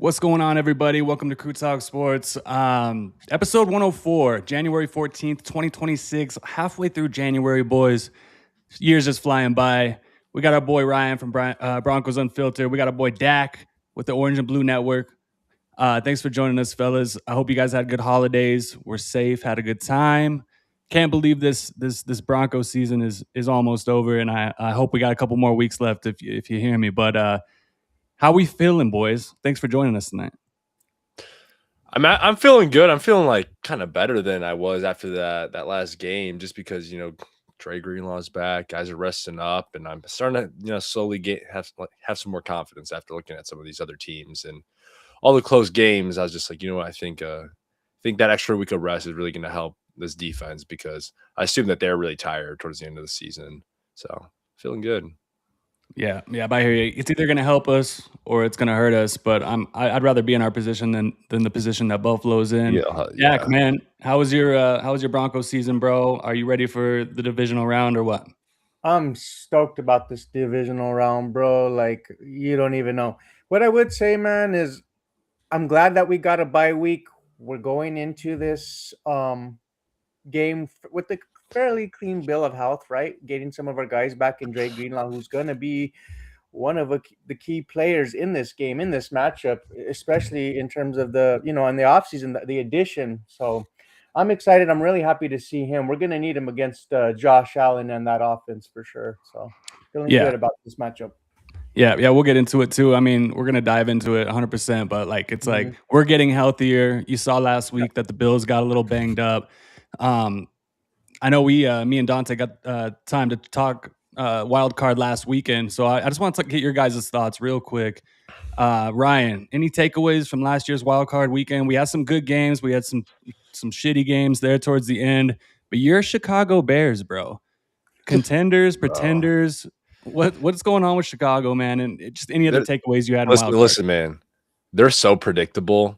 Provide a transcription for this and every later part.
What's going on, everybody? Welcome to Crew Talk Sports. Episode 104, January 14th, 2026. Halfway through January, boys. Years just flying by. We got our boy Ryan from Broncos Unfiltered. We got our boy Dak with the Orange and Blue Network. Thanks for joining us, fellas. I hope you guys had good holidays. We're safe, had a good time. Can't believe this Broncos season is almost over, and I hope we got a couple more weeks left if you hear me. But how we feeling, boys? Thanks for joining us tonight. I'm feeling good. I'm feeling like kind of better than I was after that last game, just because Trey Greenlaw's back, guys are resting up, and I'm starting to slowly have some more confidence after looking at some of these other teams and all the close games. I was just like, I think that extra week of rest is really going to help this defense, because I assume that they're really tired towards the end of the season. So feeling good. Yeah, I hear you. It's either going to help us or it's going to hurt us. But I'd rather be in our position than the position that Buffalo's in. Yeah, man. How was your Broncos season, bro? Are you ready for the divisional round or what? I'm stoked about this divisional round, bro. Like, you don't even know. What I would say, man, is I'm glad that we got a bye week. We're going into this game with the fairly clean bill of health, right? Getting some of our guys back in Dre Greenlaw, who's going to be one of the key players in this game, in this matchup, especially in terms of the, in the offseason, the addition. So I'm excited. I'm really happy to see him. We're going to need him against Josh Allen and that offense for sure. So feeling good about this matchup. Yeah, we'll get into it too. I mean, we're going to dive into it 100%, but like we're getting healthier. You saw last week that the Bills got a little banged up. I know me and Dante got time to talk wild card last weekend, so I just want to get your guys' thoughts real quick. Ryan, any takeaways from last year's wild card weekend? We had some good games. We had some shitty games there towards the end, but you're Chicago Bears, bro. Contenders, pretenders. What's going on with Chicago, man? And just any other takeaways you had? Listen, man, they're so predictable.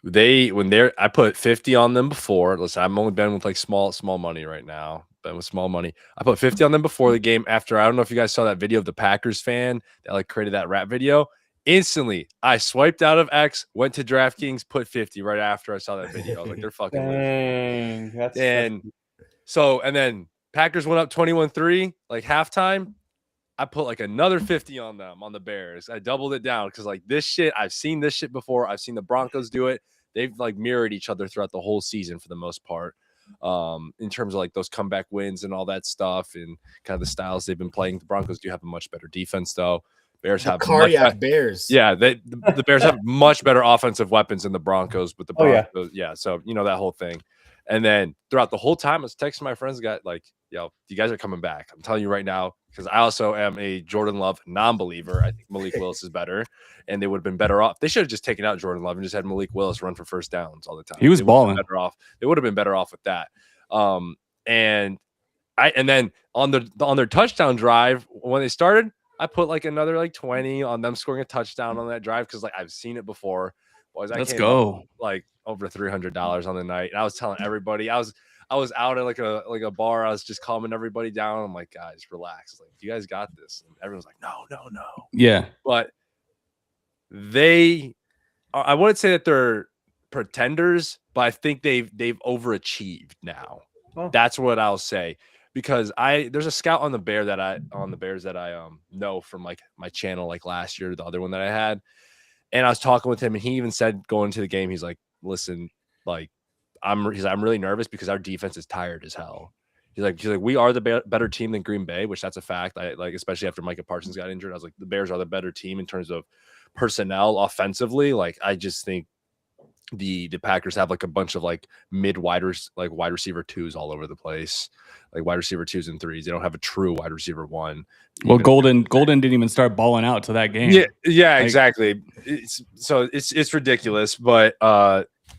I put 50 on them before. Listen, I'm only been with like small money right now. Been with small money. I put 50 on them before the game. After, I don't know if you guys saw that video of the Packers fan that like created that rap video. Instantly, I swiped out of X, went to DraftKings, put 50 right after I saw that video. I was like, they're fucking losing. And then Packers went up 21-3, like halftime. I put like another 50 on them, on the Bears. I doubled it down because like this shit, I've seen this shit before. I've seen the Broncos do it. They've like mirrored each other throughout the whole season for the most part, in terms of like those comeback wins and all that stuff and kind of the styles they've been playing. The Broncos do have a much better defense though. Bears have cardiac Bears. Yeah, the Bears have much better offensive weapons than the Broncos, but the Broncos, so that whole thing. And then throughout the whole time, I was texting my friends, got like, you guys are coming back. I'm telling you right now, because I also am a Jordan Love non-believer. I think Malik Willis is better, and they would have been better off. They should have just taken out Jordan Love and just had Malik Willis run for first downs all the time. He was balling. They would have been better off with that. And then on their touchdown drive when they started, I put like another like 20 on them scoring a touchdown on that drive because like I've seen it before. Boys, let's go. Like over $300 on the night. And I was telling everybody, I was out at like a bar. I was just calming everybody down. I'm like, guys, relax. Like, you guys got this. And everyone's like, no. Yeah. But I wouldn't say that they're pretenders, but I think they've overachieved now. Oh. That's what I'll say. Because there's a scout on the Bears that I know from like my channel like last year, the other one that I had. And I was talking with him, and he even said going into the game, he's like, listen, like I'm really nervous because our defense is tired as hell. He's like, we are the better team than Green Bay, which that's a fact. I like, especially after Micah Parsons got injured. I was like, the Bears are the better team in terms of personnel offensively. Like, I just think the Packers have like a bunch of like wide receiver twos all over the place, like wide receiver twos and threes. They don't have a true wide receiver one. Well, Golden didn't even start balling out to that game. Yeah, exactly. It's ridiculous, but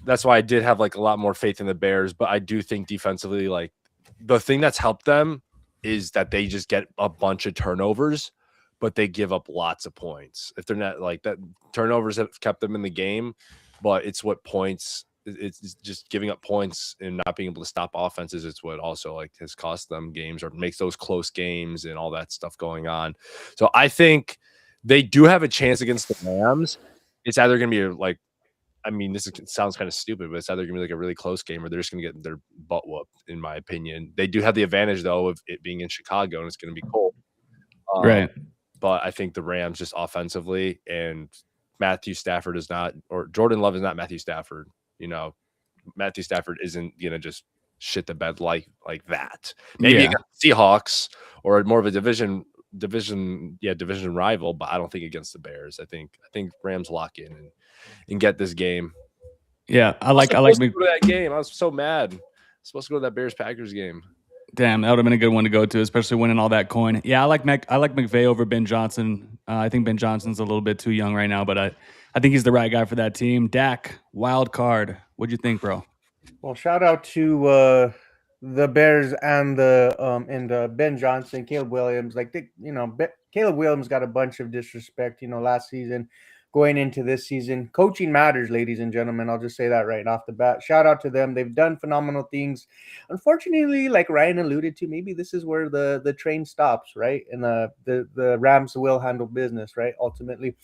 that's why I did have like a lot more faith in the Bears. But I do think defensively, like the thing that's helped them is that they just get a bunch of turnovers, but they give up lots of points. If they're not like that, turnovers have kept them in the game, but it's what points. It's just giving up points and not being able to stop offenses. It's what also like has cost them games or makes those close games and all that stuff going on. So I think they do have a chance against the Rams. It's either going to be like, I mean, this sounds kind of stupid, but it's either going to be like a really close game or they're just going to get their butt whooped, in my opinion. They do have the advantage, though, of it being in Chicago and it's going to be cold. Right. But I think the Rams just offensively and Matthew Stafford is not, or Jordan Love is not Matthew Stafford. You know, Matthew Stafford isn't going to just shit the bed like that. Maybe against Seahawks or more of a division rival, but I don't think against the Bears. I think Rams lock in and get this game. Yeah, I like go to that game. I was so mad. I was supposed to go to that Bears-Packers game. Damn, that would have been a good one to go to, especially winning all that coin. Yeah, I like McVay over Ben Johnson. I think Ben Johnson's a little bit too young right now, but I think he's the right guy for that team. Dak, wild card. What'd you think, bro? Well, shout out to the Bears and the Ben Johnson, Caleb Williams. Like Caleb Williams got a bunch of disrespect, last season. Going into this season, coaching matters, ladies and gentlemen. I'll just say that right off the bat. Shout out to them. They've done phenomenal things. Unfortunately, like Ryan alluded to, maybe this is where the train stops, right? And the Rams will handle business, right? Ultimately.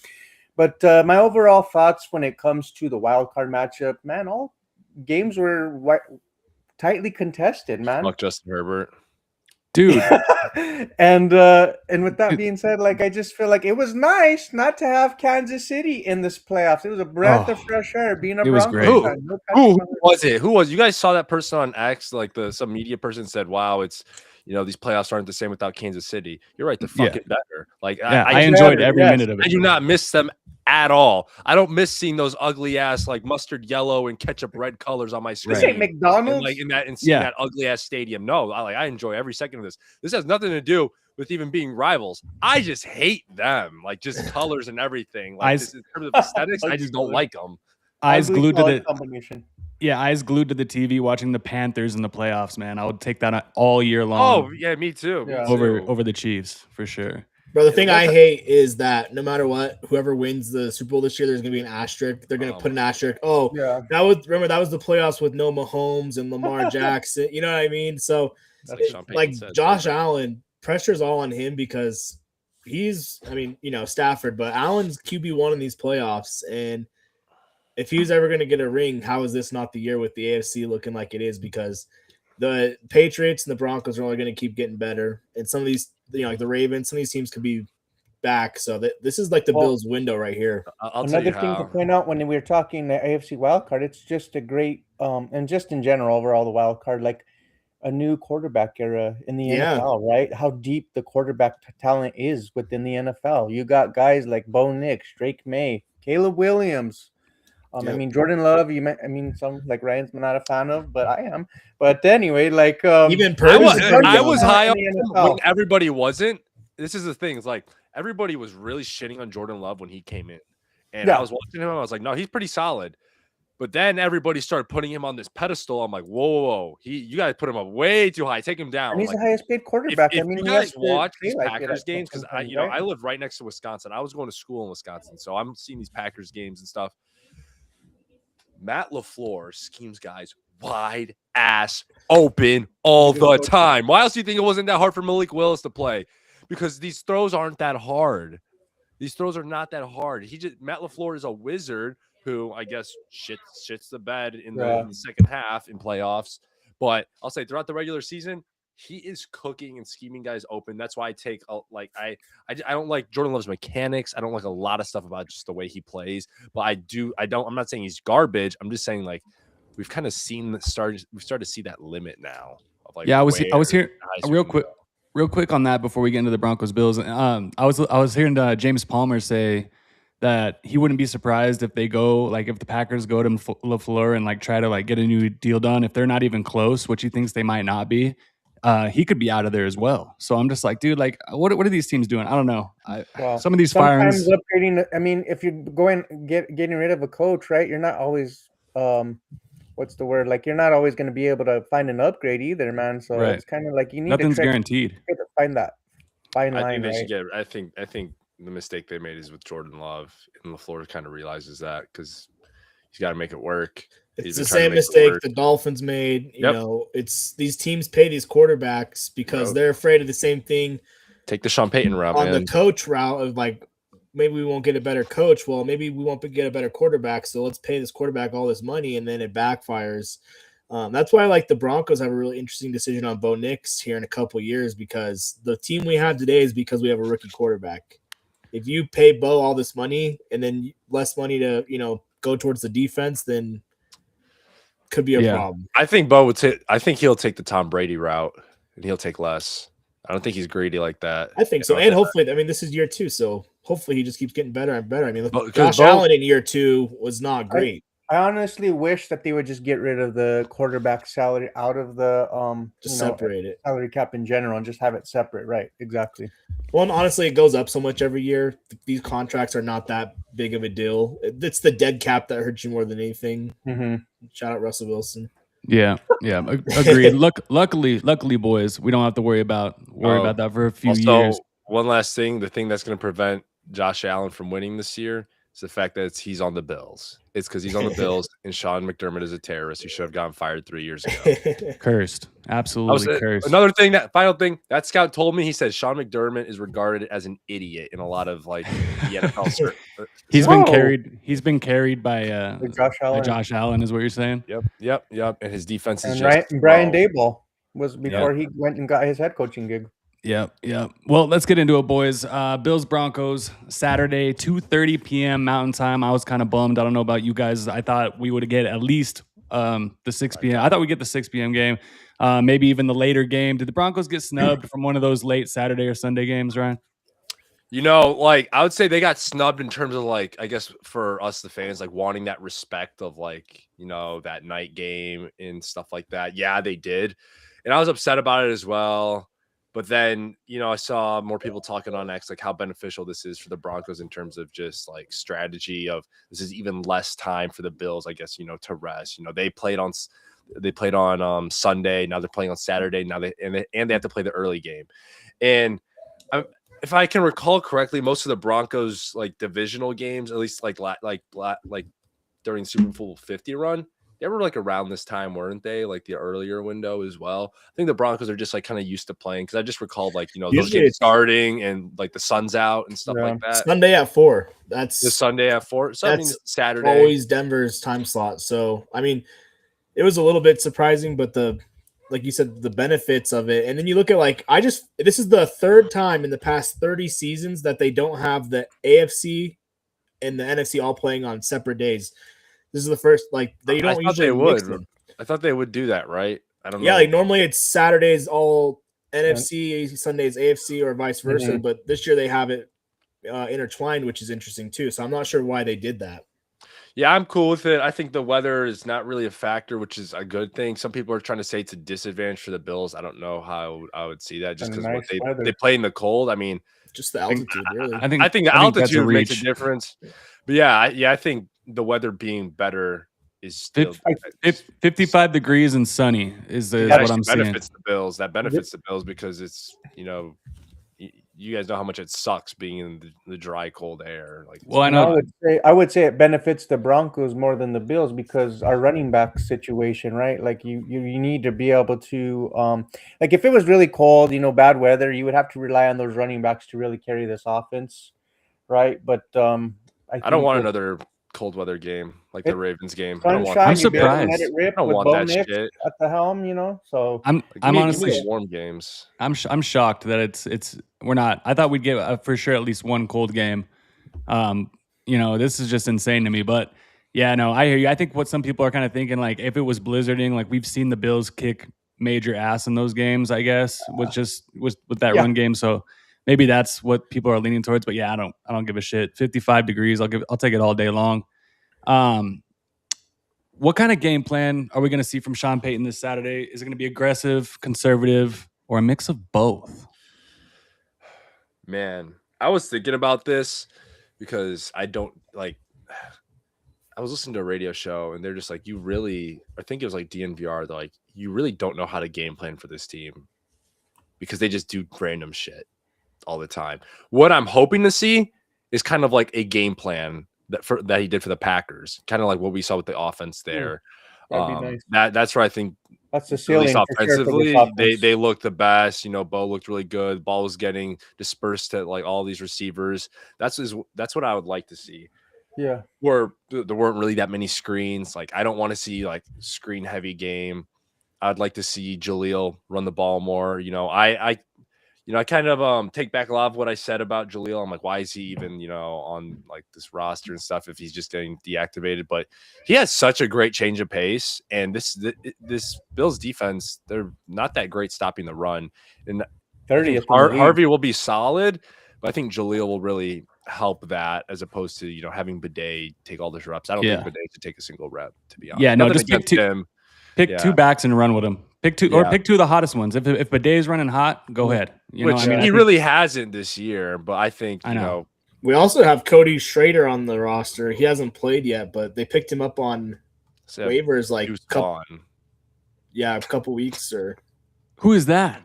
But my overall thoughts when it comes to the wild card matchup, man, all games were tightly contested, man. Fuck Justin Herbert. Dude. and with that being said, like I just feel like it was nice not to have Kansas City in this playoffs. It was a breath of fresh air being a Broncos fan. Who was it? Who was? You guys saw that person on X? Like some media person said, "Wow, it's these playoffs aren't the same without Kansas City." You're right. They're fucking better. Like I enjoyed every minute of it. I do not miss them at all. I don't miss seeing those ugly ass like mustard yellow and ketchup red colors on my screen. This ain't McDonald's. And seeing that ugly ass stadium. No, I enjoy every second of this. This has nothing to do with even being rivals. I just hate them. Like just colors and everything. Like in terms of aesthetics, I just don't like them. Eyes glued to the combination. Yeah, eyes glued to the TV watching the Panthers in the playoffs, man. I would take that all year long. Oh, yeah, me too. Yeah. Over the Chiefs, for sure. Bro, the thing I hate is that no matter what, whoever wins the Super Bowl this year, there's going to be an asterisk. They're going to put an asterisk. Oh, yeah. That was the playoffs with no Mahomes and Lamar Jackson. You know what I mean? So, like Josh Allen, pressure's all on him because Stafford, but Allen's QB1 in these playoffs. And if he's ever going to get a ring, how is this not the year with the AFC looking like it is? Because the Patriots and the Broncos are only going to keep getting better. And some of these, like the Ravens, some of these teams could be back. So this is like the Bills window right here. Another thing to point out when we were talking the AFC wildcard, it's just a great, and just in general, overall, the wildcard, like a new quarterback era in the NFL, right? How deep the quarterback talent is within the NFL. You got guys like Bo Nix, Drake May, Caleb Williams. I mean, Jordan Love, some like Ryan's not a fan of, but I am. But anyway, like even I was high on him when everybody wasn't. This is the thing. It's like everybody was really shitting on Jordan Love when he came in. And I was watching him. I was like, no, he's pretty solid. But then everybody started putting him on this pedestal. I'm like, whoa. You guys put him up way too high. Take him down. And he's the highest paid quarterback. If you guys watch these Packers games, because I live right next to Wisconsin. I was going to school in Wisconsin, so I'm seeing these Packers games and stuff. Matt LaFleur schemes guys wide ass open all the time. Why else do you think it wasn't that hard for Malik Willis to play? Because these throws aren't that hard. These throws are not that hard. Matt LaFleur is a wizard who I guess shits the bed in the second half in playoffs. But I'll say throughout the regular season, he is cooking and scheming guys open. That's why I take I don't like Jordan Love's mechanics. I don't like a lot of stuff about just the way he plays. But I'm not saying he's garbage. I'm just saying like we've kind of we've started to see that limit now. Of like I was here real quick on that before we get into the Broncos Bills. I was hearing James Palmer say that he wouldn't be surprised if they go, like, if the Packers go to LaFleur and, like, try to, like, get a new deal done. If they're not even close, which he thinks they might not be, he could be out of there as well. So I'm just like, dude, like, what are these teams doing? I don't know. Well, Some of these sometimes firings. upgrading. I mean, if you're getting rid of a coach, right? You're not always what's the word? Like, you're not always going to be able to find an upgrade either, man. So Right. it's kind of like you need Nothing's to guaranteed. find that fine I line, think they should right? get. I think the mistake they made is with Jordan Love, and LaFleur kind of realizes that because he's got to make it work. It's the same mistake the Dolphins made. You know, it's these teams pay these quarterbacks because they're afraid of the same thing. Take the Sean Payton route on the coach route of like, maybe we won't get a better coach. Well, maybe we won't get a better quarterback. So let's pay this quarterback all this money, and then it backfires. That's why, like, the Broncos have a really interesting decision on Bo Nix here in a couple of years, because the team we have today is because we have a rookie quarterback. If you pay Bo all this money and then less money to, go towards the defense, then could be a problem. I think Bo would take. I think he'll take the Tom Brady route, and he'll take less. I don't think he's greedy like that. I think so, and hopefully, I mean, this is year 2, so hopefully he just keeps getting better and better. I mean, Josh Allen in year 2 was not great. I honestly wish that they would just get rid of the quarterback salary out of the separate it, salary cap in general, and just have it separate. Right? Exactly. Well, and honestly, it goes up so much every year. These contracts are not that big of a deal. It's the dead cap that hurts you more than anything. Mm-hmm. Shout out Russell Wilson. Yeah, agreed. Luckily, boys, we don't have to worry about that for a few years. One last thing, the thing that's going to prevent Josh Allen from winning this year is the fact that he's on the Bills. It's because he's on the Bills, and Sean McDermott is a terrorist. He should have gotten fired 3 years ago. Cursed, absolutely cursed. Another thing, final thing, that scout told me, he said Sean McDermott is regarded as an idiot in a lot of like the NFL. He's been carried by Josh Allen, is what you're saying. Yep. And his defense is Brian Daboll was before he went and got his head coaching gig. Yep. Well, let's get into it, boys. Bills Broncos Saturday, 2:30 p.m. Mountain Time. I was kind of bummed. I don't know about you guys. I thought we would get at least the 6 p.m. I thought we'd get the 6 p.m. game, maybe even the later game. Did the Broncos get snubbed from one of those late Saturday or Sunday games, Ryan? Like, I would say they got snubbed in terms of, like, I guess for us, the fans, like wanting that respect of, like, that night game and stuff like that. Yeah, they did. And I was upset about it as well. But then, I saw more people talking on X, like how beneficial this is for the Broncos in terms of just like strategy of this is even less time for the Bills, I guess, to rest. They played on Sunday. Now they're playing on Saturday. Now they have to play the early game. And if I can recall correctly, most of the Broncos like divisional games, at least like during Super Bowl 50 run, they were like around this time, weren't they? Like the earlier window as well. I think the Broncos are just like kind of used to playing, because I just recalled like those games starting and like the sun's out and stuff like that. Sunday at 4. That's the Sunday at 4. So that's Saturday. Always Denver's time slot. So I mean, it was a little bit surprising, but like you said, the benefits of it. And then you look at this is the 3rd time in the past 30 seasons that they don't have the AFC and the NFC all playing on separate days. This is the first, like, they don't usually mix them. I thought they would do that, right? I don't know. Yeah, like normally it's Saturdays all NFC, Sundays AFC, or vice versa. Mm-hmm. But this year they have it intertwined, which is interesting too. So I'm not sure why they did that. Yeah, I'm cool with it. I think the weather is not really a factor, which is a good thing. Some people are trying to say it's a disadvantage for the Bills. I don't know how I would see that, just because they play in the cold. I mean, just the altitude, really. I think the altitude makes a difference. But yeah, I think the weather being better is still 55 degrees and sunny is what I'm saying. Benefits the Bills. That benefits the Bills because it's you guys know how much it sucks being in the dry, cold air. Like, well, I know. I would say it benefits the Broncos more than the Bills, because our running back situation, right? Like you need to be able to, like if it was really cold, bad weather, you would have to rely on those running backs to really carry this offense, right? But I don't want another cold weather game like the Ravens game. I'm surprised. Let it rip I don't with want Bo that Nix shit at the helm, So I'm honestly warm games. I'm shocked that we're not. I thought we'd get for sure at least one cold game. This is just insane to me. But yeah, no, I hear you. I think what some people are kind of thinking, like if it was blizzarding, like we've seen the Bills kick major ass in those games, I guess, with that run game. So maybe that's what people are leaning towards. But yeah, I don't give a shit. 55 degrees, I'll take it all day long. What kind of game plan are we going to see from Sean Payton this Saturday? Is it going to be aggressive, conservative, or a mix of both? Man, I was thinking about this because I was listening to a radio show and they're just like, I think it was like DNVR. They're like, you really don't know how to game plan for this team because they just do random shit all the time. What I'm hoping to see is kind of like a game plan that he did for the Packers, kind of like what we saw with the offense there. That'd be nice. That's where I think that's the at ceiling least offensively, for they looked the best. Bo looked really good. The ball was getting dispersed to like all these receivers. That's what I would like to see. Yeah, where there weren't really that many screens. Like I don't want to see like screen heavy game. I'd like to see Jaleel run the ball more. I kind of take back a lot of what I said about Jaleel. I'm like, why is he even, on like this roster and stuff if he's just getting deactivated? But he has such a great change of pace, and this Bills defense, they're not that great stopping the run. And 30th. Harvey will be solid, but I think Jaleel will really help that as opposed to having Bidet take all those reps. I don't think Bidet should take a single rep, to be honest. Yeah, no, just pick two backs and run with them. Pick two or pick two of the hottest ones. If Bidet is running hot, go ahead. He really hasn't this year, but I think I know. We also have Cody Schrader on the roster. He hasn't played yet, but they picked him up on waivers like a couple weeks or. Who is that?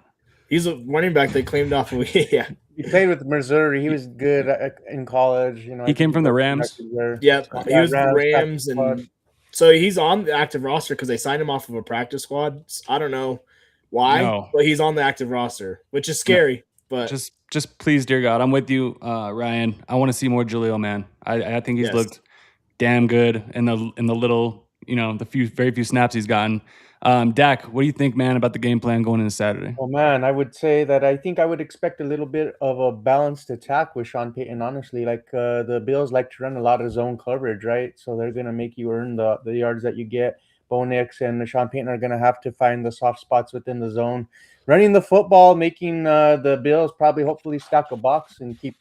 He's a running back they claimed off of He played with Missouri. He was good in college. He came from the Rams. Yeah, he was the Rams, and so he's on the active roster because they signed him off of a practice squad. I don't know why, but he's on the active roster, which is scary. But just please, dear God, I'm with you, Ryan. I want to see more Jaleel, man. I think he's looked damn good in the little, the very few snaps he's gotten. Dak, what do you think, man, about the game plan going into Saturday? Well, man, I would say that I think I would expect a little bit of a balanced attack with Sean Payton, honestly. Like the Bills like to run a lot of zone coverage, right? So they're going to make you earn the yards that you get. Bo Nix and Sean Payton are going to have to find the soft spots within the zone. Running the football, making the Bills probably hopefully stack a box and keep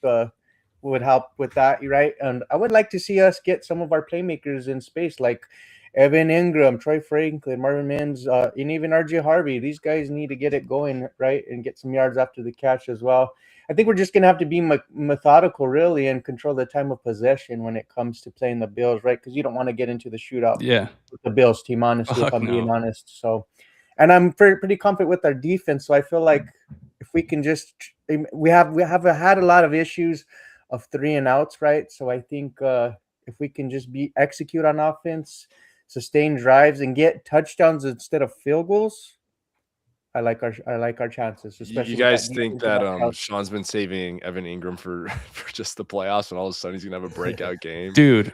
would help with that, right? And I would like to see us get some of our playmakers in space, like Evan Ingram, Troy Franklin, Marvin Mims, and even RJ Harvey. These guys need to get it going, right, and get some yards after the catch as well. I think we're just going to have to be methodical, really, and control the time of possession when it comes to playing the Bills, right? Because you don't want to get into the shootout with the Bills team, honestly, if I'm being honest. So, and I'm pretty confident with our defense. So I feel like if we can just we have had a lot of issues of 3 and outs, right? So I think if we can just execute on offense, sustain drives, and get touchdowns instead of field goals, I like our chances. Especially you guys think that Sean's been saving Evan Ingram for just the playoffs, and all of a sudden he's gonna have a breakout game, dude?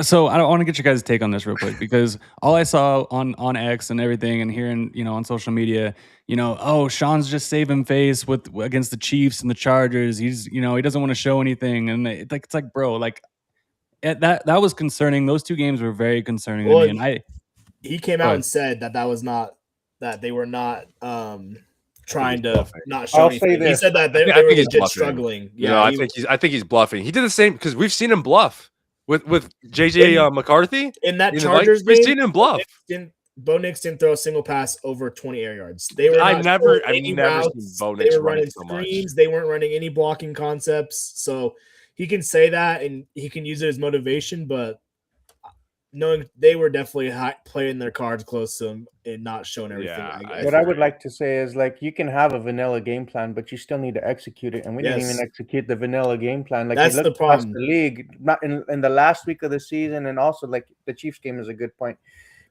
So I want to get your guys' take on this real quick because all I saw on X and everything, and hearing on social media, Sean's just saving face against the Chiefs and the Chargers. He's he doesn't want to show anything, and it's like bro, like that was concerning. Those 2 games were very concerning to me. And he came out and said that was not. That they were not trying to not show anything. He said that they were legit struggling. Yeah, I think he's bluffing. He did the same because we've seen him bluff with JJ McCarthy in that Chargers game. We've seen him bluff. Bo Nix didn't throw a single pass over 20 air yards. They were. I've never seen Bo Nix running so screens. They weren't running any blocking concepts. So he can say that and he can use it as motivation, but. Knowing they were definitely playing their cards close to them and not showing everything. Yeah, what I would like to say is you can have a vanilla game plan, but you still need to execute it. And we didn't even execute the vanilla game plan. That's the problem. The league, not in the last week of the season, and also the Chiefs game is a good point.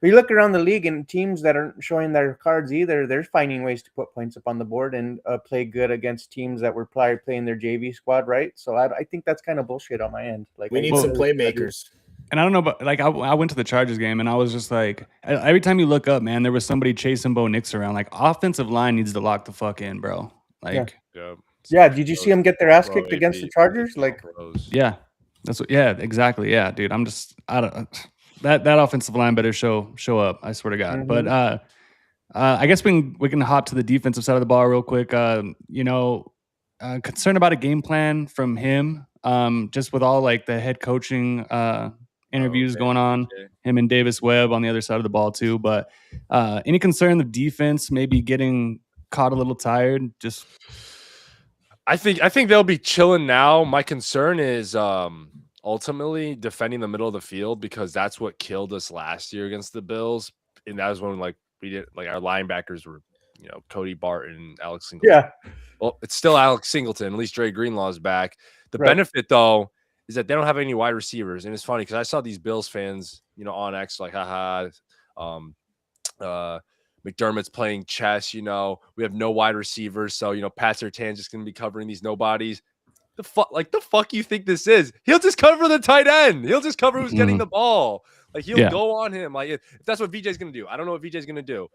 But you look around the league and teams that aren't showing their cards either, they're finding ways to put points up on the board and play good against teams that were probably playing their JV squad, right? So I think that's kind of bullshit on my end. We need some playmakers. And I don't know, but I went to the Chargers game and I was just like, every time you look up, man, there was somebody chasing Bo Nix around. Like, offensive line needs to lock the fuck in, bro. Yeah. Did you see them get their ass kicked against the Chargers? Exactly. Yeah, dude. That offensive line better show up. I swear to God. Mm-hmm. But I guess we can hop to the defensive side of the ball real quick. concerned about a game plan from him. Just with all like the head coaching interviews going on, him and Davis Webb on the other side of the ball too. But any concern of defense maybe getting caught a little tired? Just I think they'll be chilling now. My concern is ultimately defending the middle of the field, because that's what killed us last year against the Bills, and that was when like we did like our linebackers were, Cody Barton, Alex Singleton. Yeah. Well, it's still Alex Singleton. At least Dre Greenlaw's back. The Right. benefit though is that they don't have any wide receivers, and it's funny because I saw these Bills fans, on X like, haha, McDermott's playing chess. We have no wide receivers, so Pat Surtain's just going to be covering these nobodies. The fuck you think this is? He'll just cover the tight end. He'll just cover who's getting the ball. Like he'll go on him. Like if that's what VJ's going to do. I don't know what VJ's going to do,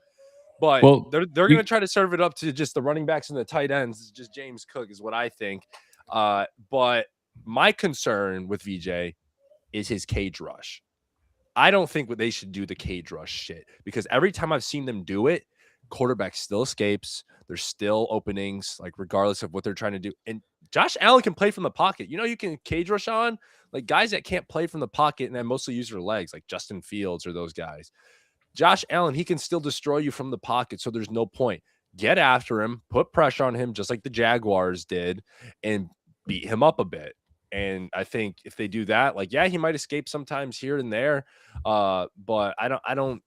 but they're going to try to serve it up to just the running backs and the tight ends. Just James Cook is what I think. But my concern with VJ is his cage rush. I don't think they should do the cage rush shit, because every time I've seen them do it, quarterback still escapes. There's still openings, like regardless of what they're trying to do. And Josh Allen can play from the pocket. You can cage rush on like guys that can't play from the pocket and that mostly use their legs, like Justin Fields or those guys. Josh Allen, he can still destroy you from the pocket, so there's no point. Get after him, put pressure on him, just like the Jaguars did, and beat him up a bit. And I think if they do that, like, yeah, he might escape sometimes here and there, but I don't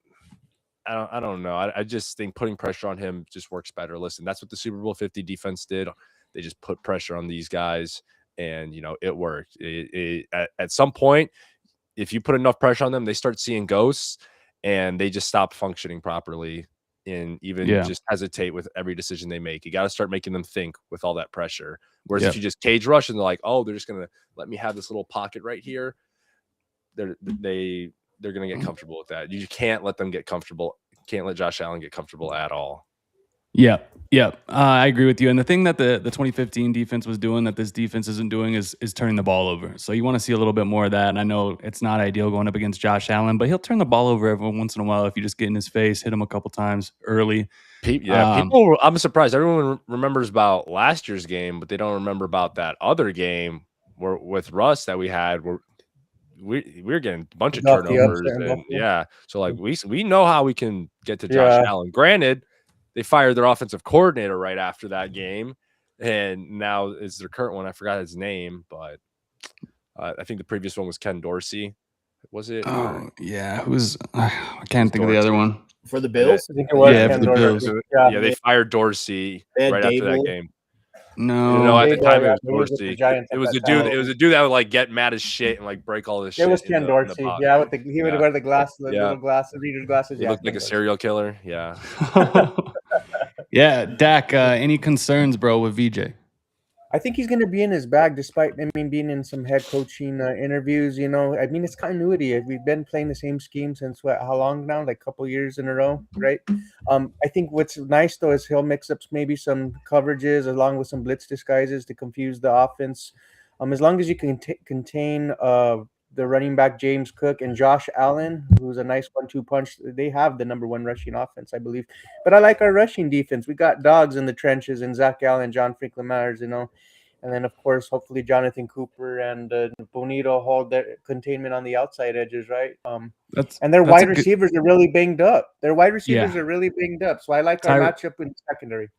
know. I just think putting pressure on him just works better. Listen, that's what the Super Bowl 50 defense did. They just put pressure on these guys, and it worked. At some point, if you put enough pressure on them, they start seeing ghosts, and they just stop functioning properly, and even just hesitate with every decision they make. You got to start making them think with all that pressure. Whereas if you just cage rush and they're like, oh, they're just going to let me have this little pocket right here, they're going to get comfortable with that. You can't let them get comfortable. You can't let Josh Allen get comfortable at all. Yeah. I agree with you. And the thing that the 2015 defense was doing that this defense isn't doing is turning the ball over. So you want to see a little bit more of that. And I know it's not ideal going up against Josh Allen, but he'll turn the ball over every once in a while if you just get in his face, hit him a couple times early. People. I'm surprised. Everyone remembers about last year's game, but they don't remember about that other game with Russ that we had where we're getting a bunch of turnovers. And so like we know how we can get to Josh Allen. Granted, they fired their offensive coordinator right after that game, and now is their current one. I forgot his name, but I think the previous one was Ken Dorsey. Was it? Oh, yeah. Who's I can't think of the other one. For the Bills? I think it was for the Bills. Yeah, they fired Dorsey right after that game. No, at the time it was Dorsey. It was a dude. It was a dude that would like get mad as shit and like break all this shit. It was Ken Dorsey. Yeah, he would wear the glasses, little glasses, reader's glasses. He looked like a serial killer. Yeah. Yeah, Dak. Any concerns, bro, with VJ? I think he's going to be in his bag, despite being in some head coaching interviews. It's continuity. We've been playing the same scheme since how long now? Like a couple years in a row, right? I think what's nice though is he'll mix up maybe some coverages along with some blitz disguises to confuse the offense. As long as you can contain the running back James Cook and Josh Allen, who's a nice 1-2 punch. They have the number one rushing offense, I believe. But I like our rushing defense. We got dogs in the trenches and Zach Allen, John Franklin Myers, And then, of course, hopefully Jonathan Cooper and Bonito hold their containment on the outside edges, right? And their wide receivers are really banged up. So I like our matchup in secondary.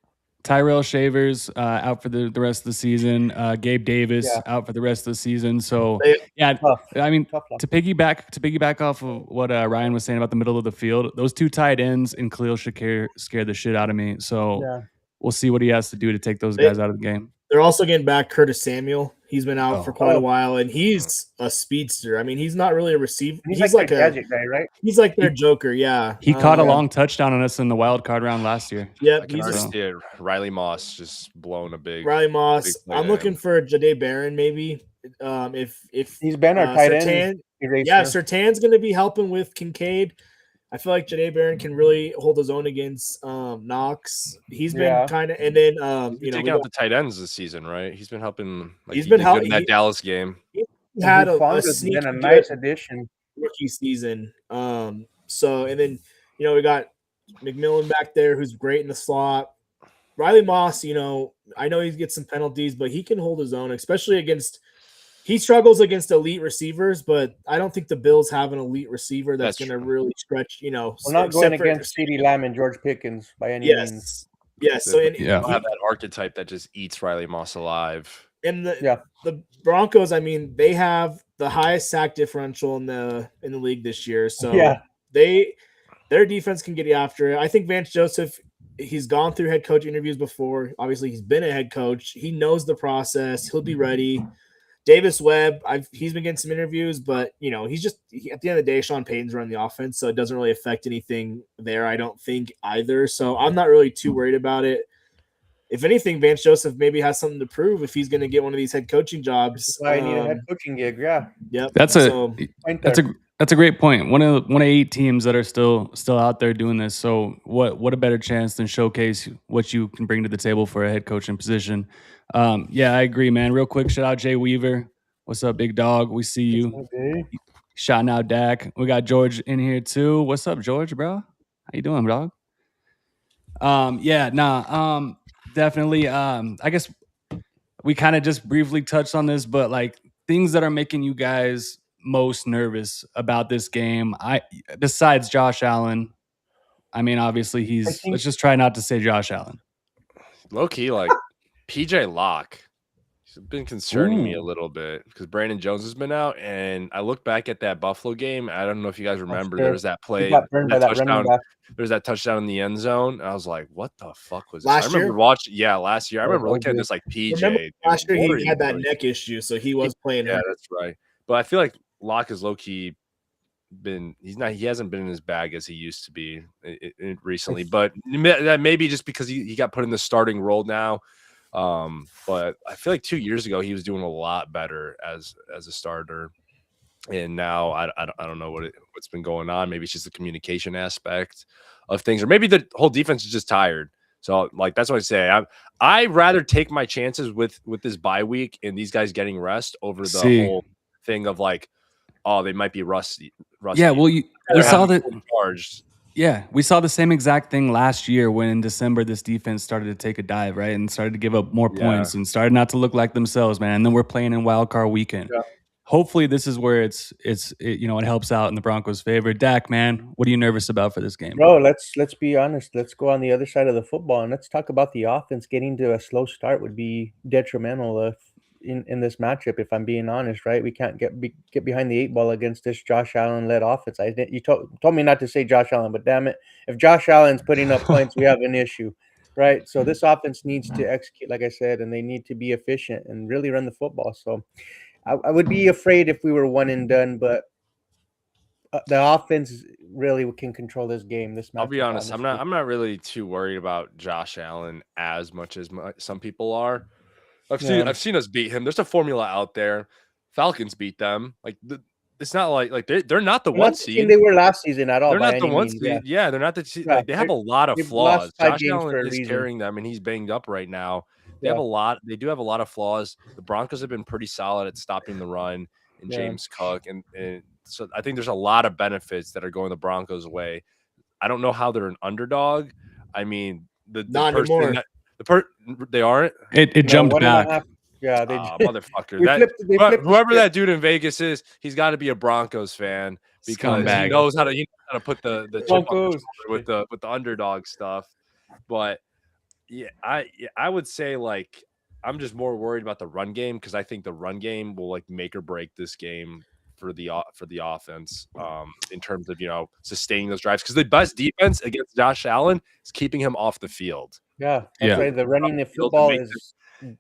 Tyrell Shavers out for the rest of the season. Gabe Davis out for the rest of the season. So tough. I mean, to piggyback off of what Ryan was saying about the middle of the field, those two tight ends and Khalil Shakir scared the shit out of me. So we'll see what he has to do to take those guys out of the game. They're also getting back Curtis Samuel. He's been out for quite a while, and he's a speedster. I mean, he's not really a receiver. He's like a gadget guy, right? He's like their Joker, yeah. He caught a long touchdown on us in the wild card round last year. Yeah, Riley Moss just blown a big. Riley Moss. I'm looking for Jahdae Barron, maybe. If he's been our tight end. Surtain's going to be helping with Kincaid. I feel like Jahdae Barron can really hold his own against Knox. He's been kind of, and then taking out the tight ends this season, right? He's been helping. He's been helping in that Dallas game. He had a nice addition rookie season. So and then we got McMillan back there, who's great in the slot. Riley Moss, you know, I know he gets some penalties, but he can hold his own, especially against. He struggles against elite receivers, but I don't think the Bills have an elite receiver that's going to really stretch. You know, we're not going against CeeDee Lamb and George Pickens by any means. Yes. So you don't have that archetype that just eats Riley Moss alive. And the Broncos, I mean, they have the highest sack differential in the league this year. So their defense can get you after it. I think Vance Joseph, he's gone through head coach interviews before. Obviously, he's been a head coach. He knows the process. He'll be ready. Davis Webb, he's been getting some interviews, but you know, at the end of the day, Sean Payton's running the offense, so it doesn't really affect anything there, I don't think either. So I'm not really too worried about it. If anything, Vance Joseph maybe has something to prove if he's going to get one of these head coaching jobs. I need a head coaching gig. Yeah. Yep. That's a great point. One of 8 teams that are still out there doing this. So what a better chance than showcase what you can bring to the table for a head coaching position. Yeah, I agree, man. Real quick, shout out Jay Weaver. What's up, big dog? We see you. Shouting out Dak. We got George in here too. What's up, George, bro? How you doing, dog? Definitely. I guess we kind of just briefly touched on this, but like things that are making you guys most nervous about this game, besides Josh Allen. I mean, obviously let's just try not to say Josh Allen. Low key, like PJ Locke. He's been concerning me a little bit because Brandon Jones has been out, and I look back at that Buffalo game. I don't know if you guys remember. There was that play, there's that touchdown in the end zone. I was like, "What the fuck was this?" I remember watching. Yeah, last year. I remember looking at this like PJ. Last year he had that neck issue, so he was playing. Yeah, that's right. But I feel like Locke is low key he hasn't been in his bag as he used to be recently. But that maybe just because he got put in the starting role now. But I feel like 2 years ago he was doing a lot better as a starter, and now I don't know what's been going on. Maybe it's just the communication aspect of things, or maybe the whole defense is just tired. So like that's what I say. I'd rather take my chances with this bye week and these guys getting rest over the whole thing of like, oh, they might be rusty. Yeah, well, we saw that. Yeah, we saw the same exact thing last year when in December this defense started to take a dive, right, and started to give up more points and started not to look like themselves, man. And then we're playing in Wild Card Weekend. Yeah. Hopefully, this is where it helps out in the Broncos' favor. Dak, man, what are you nervous about for this game? Bro, let's be honest. Let's go on the other side of the football and let's talk about the offense. Getting to a slow start would be detrimental in this matchup, if I'm being honest, right? We can't get behind the 8 ball against this Josh Allen-led offense. You told me not to say Josh Allen, but damn it, if Josh Allen's putting up points, we have an issue, right? So this offense needs to execute, like I said, and they need to be efficient and really run the football. So I would be afraid if we were one and done, but the offense really can control this game. This matchup, I'll be honest, honestly. I'm not really too worried about Josh Allen as much as some people are. I've seen us beat him. There's a formula out there. Falcons beat them. Like it's not like they're not the one seed. They were last season at all. They're not the one seed. Yeah, they're not the seed. Like, they have a lot of flaws. Josh Allen is carrying them, and he's banged up right now. They have a lot. They do have a lot of flaws. The Broncos have been pretty solid at stopping the run, and James Cook, and so I think there's a lot of benefits that are going the Broncos' way. I don't know how they're an underdog. I mean, the person that. They aren't. It jumped back. Yeah, they motherfucker. Whoever that dude in Vegas is, he's got to be a Broncos fan because he knows how to put the chip on the with the underdog stuff. But yeah, I would say like I'm just more worried about the run game because I think the run game will like make or break this game for the offense in terms of sustaining those drives because the best defense against Josh Allen is keeping him off the field. Yeah, that's right. The running the football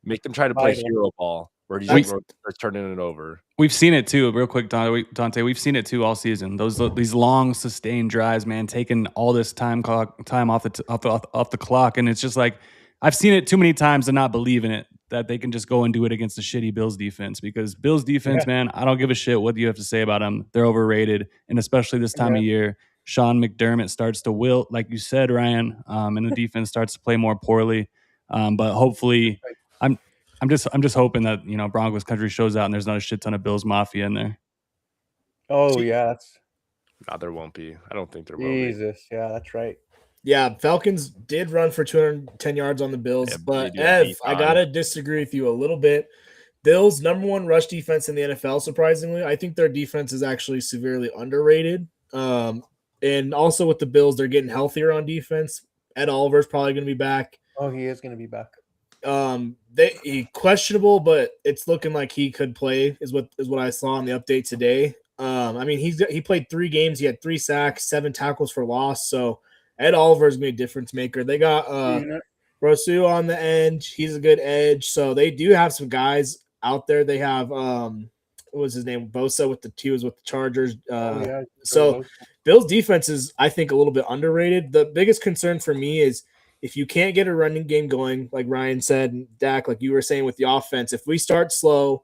make them try to play hero ball where he's turning it over. We've seen it too, real quick, Dante. We've seen it too all season. These long sustained drives, man, taking all this time off the clock, and it's just like I've seen it too many times to not believe in it that they can just go and do it against the shitty Bills defense because Bills defense, man, I don't give a shit what you have to say about them. They're overrated, and especially this time of year. Sean McDermott starts to wilt, like you said, Ryan, and the defense starts to play more poorly. But hopefully, I'm just hoping that Broncos country shows out and there's not a shit ton of Bills Mafia in there. Oh yeah, no, there won't be. I don't think there will. Jesus, yeah, that's right. Yeah, Falcons did run for 210 yards on the Bills, Yeah, but they do have Ev, I Ethan. gotta disagree with you a little bit. Bills, #1 rush defense in the NFL, surprisingly. I think their defense is actually severely underrated. And also with the Bills, they're getting healthier on defense. Ed Oliver's probably going to be back. Oh, he is going to be back. He questionable, but it's looking like he could play. Is what I saw on the update today. I mean, he played 3 games. He had 3 sacks, 7 tackles for loss. So Ed Oliver is going to be a difference maker. They got Rosu on the end. He's a good edge. So they do have some guys out there. They have what was his name? Bosa with he was with the Chargers. So Bills defense is, I think, a little bit underrated. The biggest concern for me is if you can't get a running game going, like Ryan said, and Dak, like you were saying with the offense, if we start slow,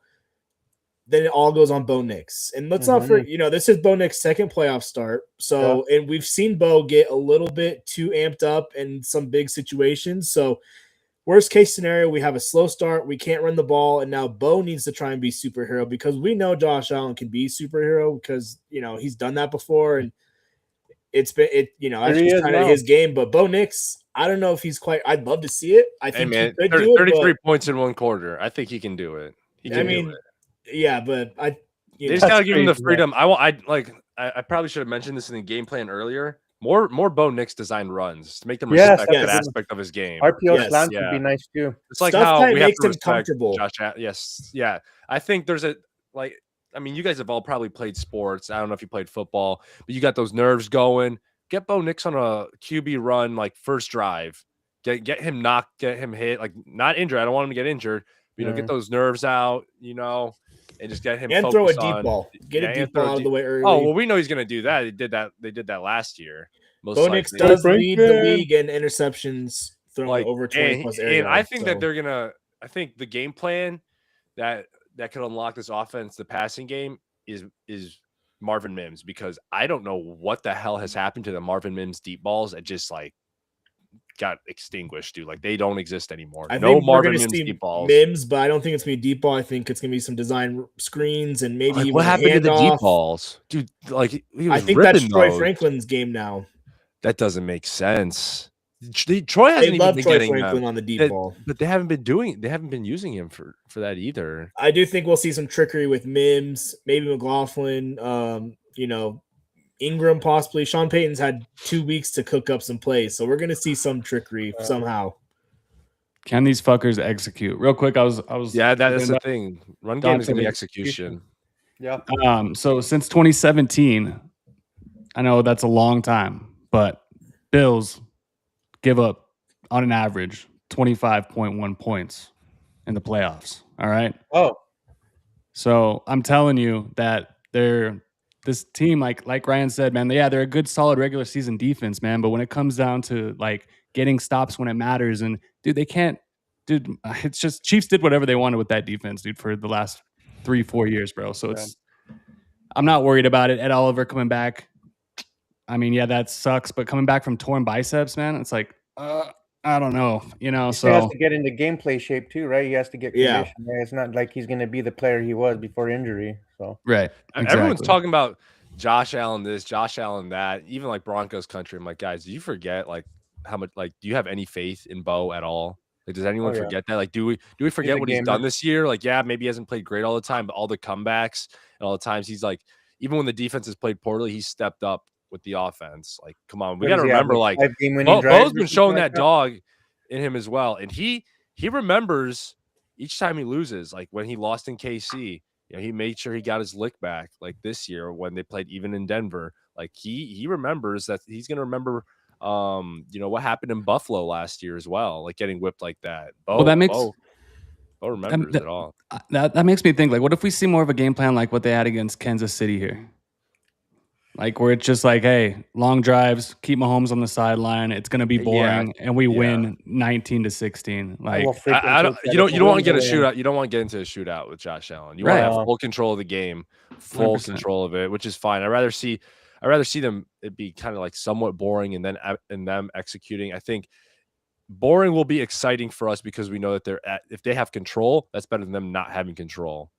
then it all goes on Bo Nix. And let's not forget, this is Bo Nix's second playoff start. So, and we've seen Bo get a little bit too amped up in some big situations. So, worst case scenario, we have a slow start. We can't run the ball. And now Bo needs to try and be superhero because we know Josh Allen can be superhero because, he's done that before. And that's just kind of his game. But Bo Nix, I don't know if he's quite, I'd love to see it. I think he could do it. 33 points in 1 quarter. I think he can do it. He can do it. Yeah, but they just gotta give him the freedom. I probably should have mentioned this in the game plan earlier. More Bo Nix designed runs to make them respect that aspect of his game. RPO slants would be nice too. It's like stuff how we makes have to him comfortable. Josh, yes, yeah. I think there's you guys have all probably played sports. I don't know if you played football, but you got those nerves going. Get Bo Nix on a QB run, like first drive. Get him knocked, get him hit, like not injured. I don't want him to get injured. But, get those nerves out, and just get him and throw a deep ball. Get a deep ball out of the way early. Oh, well, we know he's going to do that. They did that last year. Bo Nix does lead the league in interceptions throwing over 20 plus air yards. And I think that they're going to – I think the game plan that could unlock this offense, the passing game, is Marvin Mims, because I don't know what the hell has happened to the Marvin Mims deep balls that just, got extinguished, dude. They don't exist anymore. I think Marvin Mims deep balls. Mims, but I don't think it's gonna be deep ball. I think it's gonna be some design screens and maybe even what happened to the deep balls, dude? I think that's Troy Franklin's game now. That doesn't make sense. Troy hasn't even been getting Franklin on the deep ball, but they haven't been using him for that either. I do think we'll see some trickery with Mims, maybe McLaughlin. Ingram possibly. Sean Payton's had 2 weeks to cook up some plays, so we're going to see some trickery somehow. Can these fuckers execute? Real quick, I was. Yeah, that's the thing. Run game is going to be execution. Yeah. So since 2017, I know that's a long time, but Bills give up on an average 25.1 points in the playoffs. All right. Oh. So I'm telling you that this team, like Ryan said, man, they're a good, solid regular season defense, man. But when it comes down to getting stops when it matters, and dude, they can't. Dude, it's just Chiefs did whatever they wanted with that defense, dude, for the last 3-4 years, bro. So I'm not worried about it. Ed Oliver coming back. I mean, yeah, that sucks, but coming back from torn biceps, man, it's I don't know, He has to get into gameplay shape too, right? He has to get conditioned. Yeah. It's not like he's going to be the player he was before injury. So right, exactly. Everyone's talking about Josh Allen this, Josh Allen that. Even Broncos country, I'm like, guys, do you forget how much? Do you have any faith in Bo at all? Does anyone forget that? Do we forget what he's done this year? Yeah, maybe he hasn't played great all the time, but all the comebacks and all the times he's even when the defense has played poorly, he's stepped up with the offense. Come on, we got to remember, Bo's been showing that dog in him as well, and he remembers each time he loses. When he lost in KC, he made sure he got his lick back. This year when they played even in Denver, he remembers that. He's gonna remember, what happened in Buffalo last year as well, getting whipped like that. Bo remembers it all. That makes me think, what if we see more of a game plan like what they had against Kansas City here? Where it's just hey, long drives, keep Mahomes on the sideline. It's going to be boring, and we win 19-16. You don't want to get a shootout. You don't want to get into a shootout with Josh Allen. You want to have full control of the game, full 100%. Control of it, which is fine. I'd rather see them it be kind of somewhat boring, and then them executing. I think boring will be exciting for us because we know that if they have control, that's better than them not having control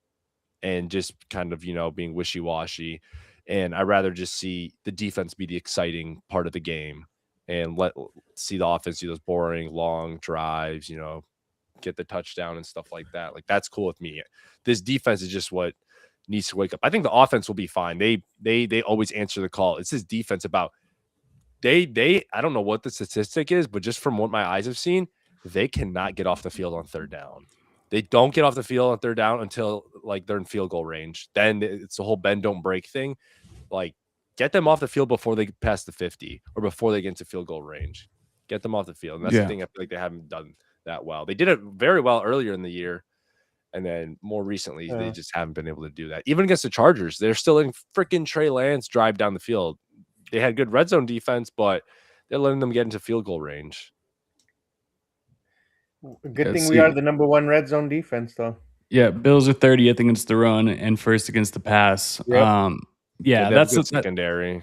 and just kind of being wishy-washy. And I'd rather just see the defense be the exciting part of the game and see the offense do those boring long drives, you know, get the touchdown and stuff like that. Like that's cool with me. This defense is just what needs to wake up. I think the offense will be fine. They always answer the call. It's this defense about I don't know what the statistic is, but just from what my eyes have seen, they cannot get off the field on third down. They don't get off the field on third down until like they're in field goal range. Then it's the whole bend don't break thing. Like get them off the field before they pass the 50 or before they get into field goal range. Get them off the field. And that's the thing I feel like they haven't done that well. They did it very well earlier in the year. And then more recently, they just haven't been able to do that. Even against the Chargers, they're still in freaking Trey Lance drive down the field. They had good red zone defense, but they're letting them get into field goal range. Good thing we are the number 1 red zone defense, though. Yeah, Bills are 30th against the run and first against the pass. Yep. Yeah, that's secondary.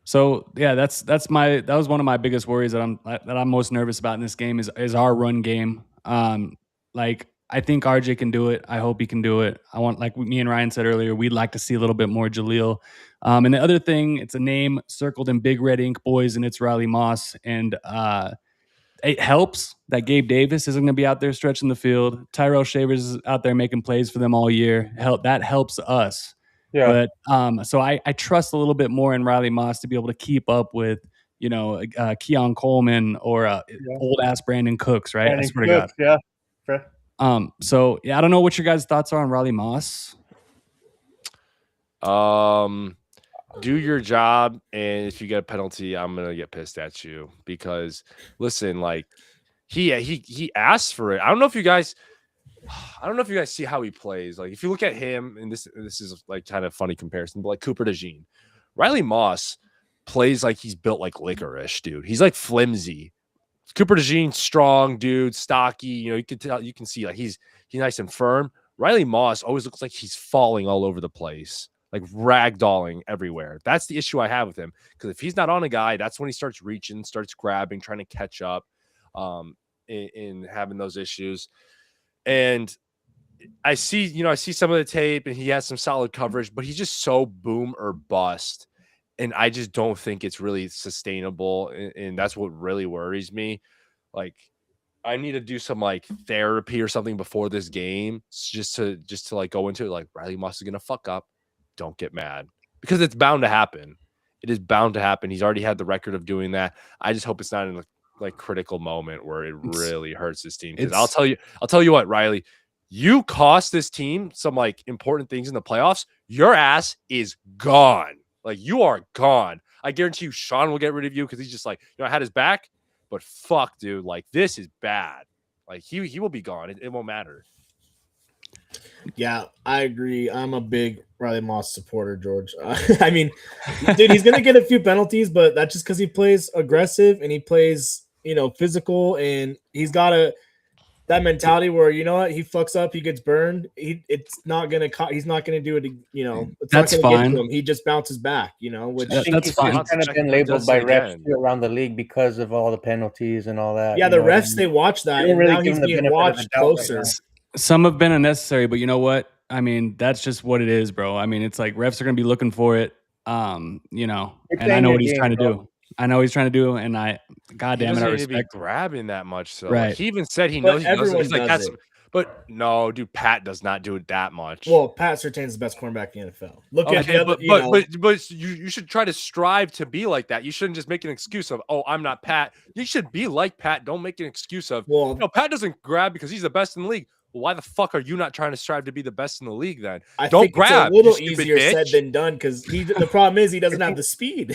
So yeah, that was one of my biggest worries that I'm most nervous about in this game is our run game. Like I think RJ can do it. I hope he can do it. I want, like me and Ryan said earlier, we'd like to see a little bit more Jaleel. And the other thing, it's a name circled in big red ink, boys, and it's Riley Moss. And it helps that Gabe Davis isn't going to be out there stretching the field. Tyrell Shavers is out there making plays for them all year. That helps us. Yeah. But so I trust a little bit more in Riley Moss to be able to keep up with, you know, Keon Coleman or old ass Brandon Cooks, right? I swear to God. Yeah. So yeah, I don't know what your guys' thoughts are on Riley Moss. Do your job, and if you get a penalty, I'm gonna get pissed at you because listen, like he asked for it. I don't know if you guys see how he plays. Like if you look at him, and this is like kind of funny comparison, but like Cooper DeJean, Riley Moss plays like he's built like licorice, dude. He's like flimsy. Cooper DeJean, strong dude, stocky. You know, you can see like he's nice and firm. Riley Moss always looks like he's falling all over the place, like ragdolling everywhere. That's the issue I have with him, because if he's not on a guy, that's when he starts reaching, starts grabbing, trying to catch up, in having those issues. And I see some of the tape, and he has some solid coverage, but he's just so boom or bust. And I just don't think it's really sustainable. And that's what really worries me. Like, I need to do some like therapy or something before this game just to like go into it. Like, Riley Moss is going to fuck up. Don't get mad, because it's bound to happen. It is bound to happen. He's already had the record of doing that. I just hope it's not in a like critical moment where it really hurts his team. Because I'll tell you what, Riley, you cost this team some like important things in the playoffs. Your ass is gone. Like, you are gone. I guarantee you Sean will get rid of you because he's just like, I had his back, but fuck, dude, like this is bad. Like he will be gone. It won't matter. Yeah, I agree. I'm a big Riley Moss supporter, George. I mean, dude, he's going to get a few penalties, but that's just because he plays aggressive and he plays, physical, and he's got that mentality where, you know what, he fucks up, he gets burned. He's not going to do it. It's that's not gonna fine. get to him. He just bounces back. Which I think he's kind of been labeled by refs around the league because of all the penalties and all that. Yeah, the refs, they watch that, and now he's being watched closer. Some have been unnecessary, but you know what? I mean, that's just what it is, bro. I mean, it's like refs are going to be looking for it, and I know what he's trying to do. I know he's trying to do, and God damn it, I respect grabbing that much. So right. Like, he even said he knows. He's like, that's. But no, dude, Pat does not do it that much. Well, Pat Surtain's the best cornerback in the NFL. Look at the other, but you should try to strive to be like that. You shouldn't just make an excuse of, oh, I'm not Pat. You should be like Pat. Don't make an excuse of, Pat doesn't grab because he's the best in the league. Well, why the fuck are you not trying to strive to be the best in the league then? Don't grab. It's a little easier said than done, because the problem is he doesn't have the speed.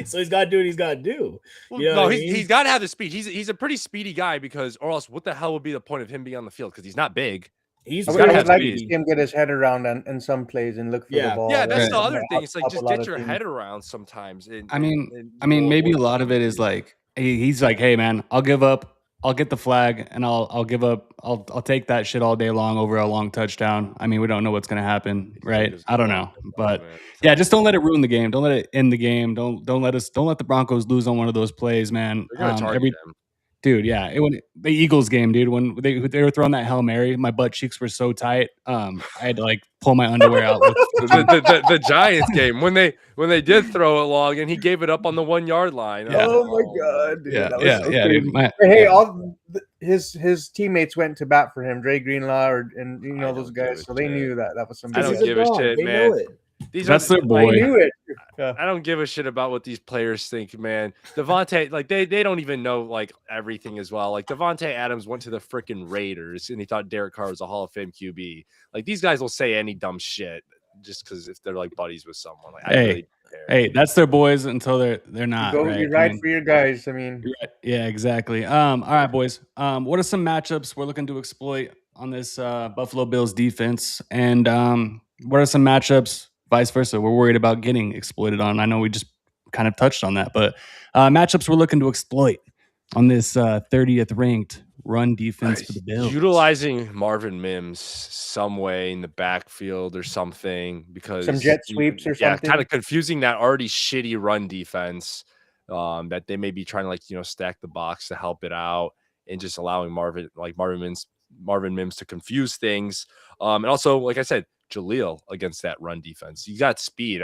So he's got to do what he's got to do. Well, he's got to have the speed. He's a pretty speedy guy, because or else what the hell would be the point of him being on the field? Because he's not big. I would like to see him get his head around in some plays and look for the ball. Yeah, that's the other thing. It's like, just get your head around sometimes. I mean, maybe a lot of it is like, he's like, hey man, I'll give up. I'll get the flag, and I'll give up. I'll take that shit all day long over a long touchdown. I mean, we don't know what's going to happen, right? I don't know, but yeah, just don't let it ruin the game. Don't let it end the game. Don't let the Broncos lose on one of those plays, man. Dude, yeah, when the Eagles game, dude, when they were throwing that Hail Mary, my butt cheeks were so tight, I had to, like, pull my underwear out with The Giants game when they did throw it long and he gave it up on the 1 yard line. Yeah. Oh my god, dude, yeah, that was yeah, so yeah, crazy. dude, But hey, yeah. his teammates went to bat for him, Dre Greenlaw, and I those don't give guys, a so they shit. knew that was some. I Because don't he's a give a dog. shit, They man. know it. These That's their I boy. knew it. Yeah. I don't give a shit about what these players think, man. Devontae, like they don't even know like everything as well. Like Devontae Adams went to the freaking Raiders and he thought Derek Carr was a Hall of Fame QB. Like these guys will say any dumb shit just because if they're like buddies with someone. Like I really don't care. Hey, that's their boys until they're not, right? You ride for your guys. I mean, you're right. Yeah, exactly. All right, boys. What are some matchups we're looking to exploit on this Buffalo Bills defense? And what are some matchups, vice versa, we're worried about getting exploited on? I know we just kind of touched on that, but matchups we're looking to exploit on this 30th ranked run defense for the Bills. Utilizing Marvin Mims some way in the backfield or something because some jet sweeps or something. kind of confusing that already shitty run defense that they may be trying to like stack the box to help it out and just allowing Marvin Mims to confuse things. And also, like I said, Jaleel against that run defense. You got speed.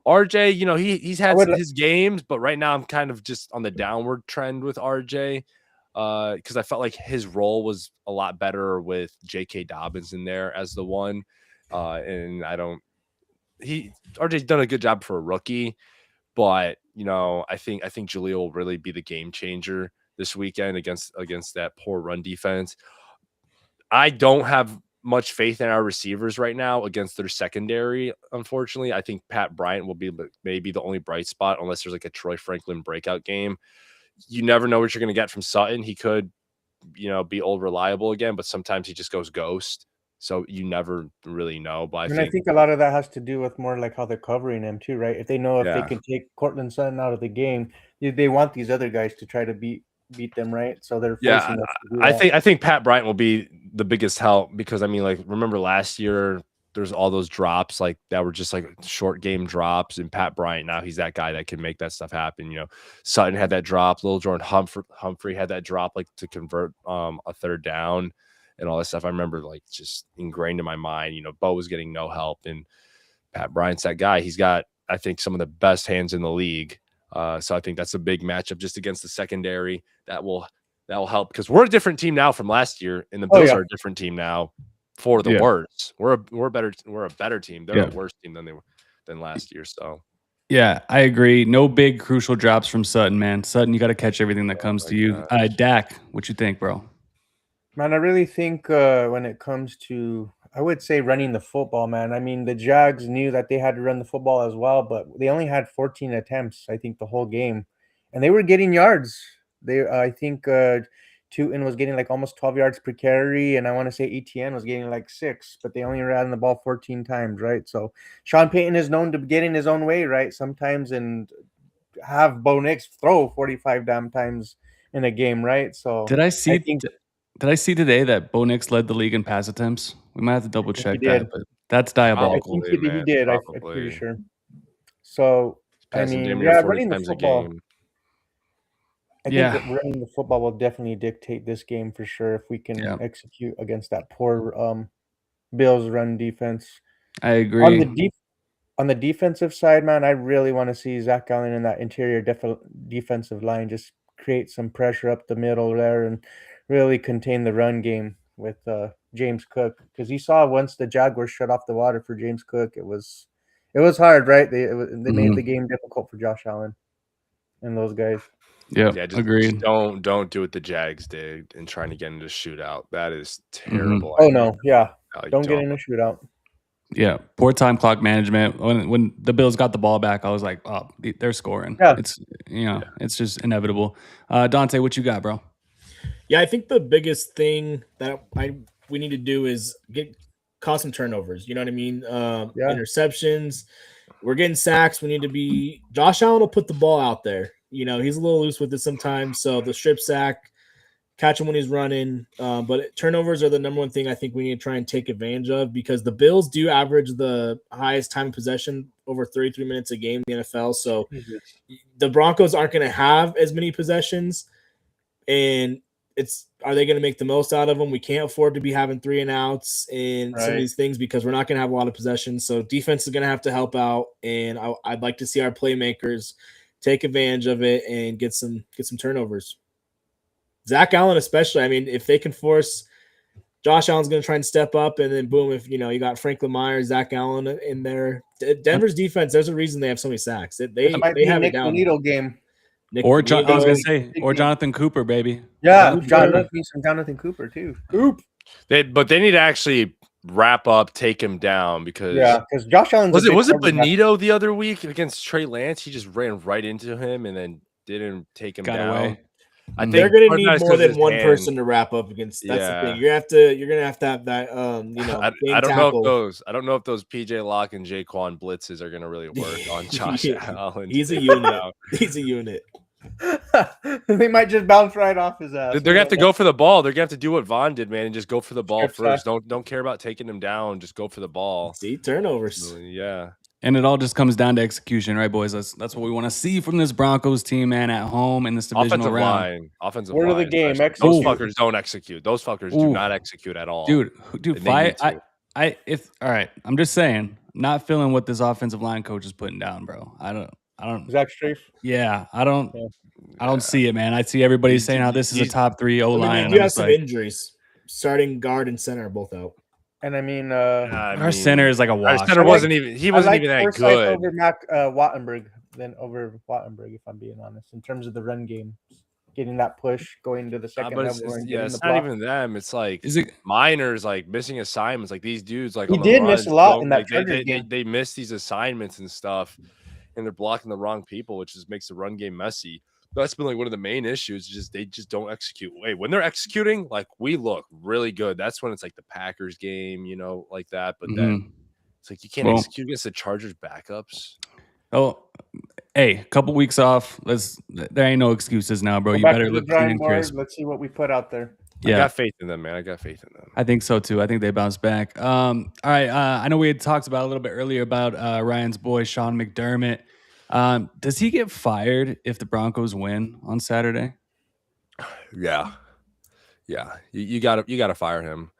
RJ, he's had his games, but right now I'm kind of just on the downward trend with RJ. Because I felt like his role was a lot better with J.K. Dobbins in there as the one. And RJ's done a good job for a rookie, but I think Jaleel will really be the game changer this weekend against that poor run defense. I don't have much faith in our receivers right now against their secondary. Unfortunately, I think Pat Bryant will be maybe the only bright spot unless there's like a Troy Franklin breakout game. You never know what you're going to get from Sutton. He could, be old reliable again, but sometimes he just goes ghost. So you never really know. But I think a lot of that has to do with more like how they're covering him too, right? If they know if they can take Cortland Sutton out of the game, they want these other guys to try to beat them, right? So they're forcing us to do that. I think Pat Bryant will be the biggest help because remember last year there's all those drops like that were just like short game drops, and Pat Bryant now he's that guy that can make that stuff happen. Sutton had that drop, Little Jordan Humphrey had that drop like to convert a third down and all that stuff. I remember like just ingrained in my mind. Bo was getting no help, and Pat Bryant's that guy. He's got I think some of the best hands in the league. So I think that's a big matchup just against the secondary that will help because we're a different team now from last year, and the Bills are a different team now. For the worse, we're a better team. They're a worse team than last year. So yeah, I agree. No big crucial drops from Sutton, man. Sutton, you got to catch everything that comes to you. Dak, what you think, bro? Man, I really think when it comes to, I would say running the football, man. I mean, the Jags knew that they had to run the football as well, but they only had 14 attempts, I think, the whole game, and they were getting yards. I think Tootin was getting like almost 12 yards per carry, and I want to say ETN was getting like 6, but they only ran the ball 14 times, right? So Sean Payton is known to get in his own way, right? Sometimes and have Bo Nix throw 45 damn times in a game, right? So did I see today that Bo Nix led the league in pass attempts? We might have to double check that, but that's diabolical. I think he did. I'm pretty sure. So I mean, running the football. I think running the football will definitely dictate this game for sure if we can execute against that poor Bills run defense. I agree. On the defensive side, man, I really want to see Zach Allen in that interior defensive line just create some pressure up the middle there and really contain the run game with James Cook, because you saw once the Jaguars shut off the water for James Cook, it was hard, right? They made the game difficult for Josh Allen and those guys. Yeah, agreed. Just don't do what the Jags did in trying to get into a shootout. That is terrible. Oh no, don't get in a shootout. Yeah, poor time clock management. When the Bills got the ball back, I was like, oh, they're scoring. Yeah. It's it's just inevitable. Dante, what you got, bro? Yeah, I think the biggest thing that we need to do is cause some turnovers. You know what I mean? Interceptions. We're getting sacks. We need to be. Josh Allen will put the ball out there. He's a little loose with it sometimes. So the strip sack, catch him when he's running. But turnovers are the number one thing I think we need to try and take advantage of, because the Bills do average the highest time of possession over 33 minutes a game in the NFL. So the Broncos aren't going to have as many possessions. And are they going to make the most out of them? We can't afford to be having 3 and outs and some of these things because we're not going to have a lot of possessions. So defense is going to have to help out, and I'd like to see our playmakers take advantage of it and get some turnovers. Zach Allen, especially. I mean, if they can force, Josh Allen's going to try and step up, and then boom, if you got Franklin Myers, Zach Allen in there. Denver's defense, there's a reason they have so many sacks. They have Nick it down. Bonito game. I was gonna say, or Jonathan Cooper, baby. Yeah, Jonathan Cooper too. But they need to actually wrap up, take him down because Josh Allen was it Bonito the other week against Trey Lance? He just ran right into him and then didn't take him down. Away. I think they're going to need more than one person to wrap up against. That's the thing. You're going to have that. I don't know if those PJ Locke and Jaquan blitzes are going to really work on Josh Allen. He's a unit. He's a unit. They might just bounce right off his ass. They're gonna have to go for the ball. They're gonna have to do what Vaughn did, man, and just go for the ball first. Don't care about taking him down. Just go for the ball. See, turnovers. Yeah. And it all just comes down to execution, right, boys? That's what we want to see from this Broncos team, man, at home in this divisional round. Offensive word line. Of the game. Those fuckers don't execute. Those fuckers do not execute at all. Dude, all right. I'm just saying, not feeling what this offensive line coach is putting down, bro. I don't. Zach Strafe. Yeah, I don't see it, man. I see everybody saying how this is a top 3 O-line. You have some injuries. Starting guard and center are both out. And I mean, our center is like a wash. Our center wasn't even that good. Over over Wattenberg, if I'm being honest, in terms of the run game, getting that push, going to the second level. It's not even them. It's like minors, like missing assignments. Like these dudes, like he did miss a lot in that game. They miss these assignments and stuff, and they're blocking the wrong people, which just makes the run game messy. That's been like one of the main issues. They just don't execute. When they're executing, like we look really good. That's when it's like the Packers game, like that. But then it's like you can't execute against the Chargers backups. Oh, hey, a couple weeks off. There ain't no excuses now, bro. You better look clean and crisp. Let's see what we put out there. Yeah. I got faith in them, man. I got faith in them. I think so too. I think they bounce back. All right. I know we had talked about a little bit earlier about Ryan's boy Sean McDermott. Does he get fired if the Broncos win on Saturday? Yeah. You gotta fire him.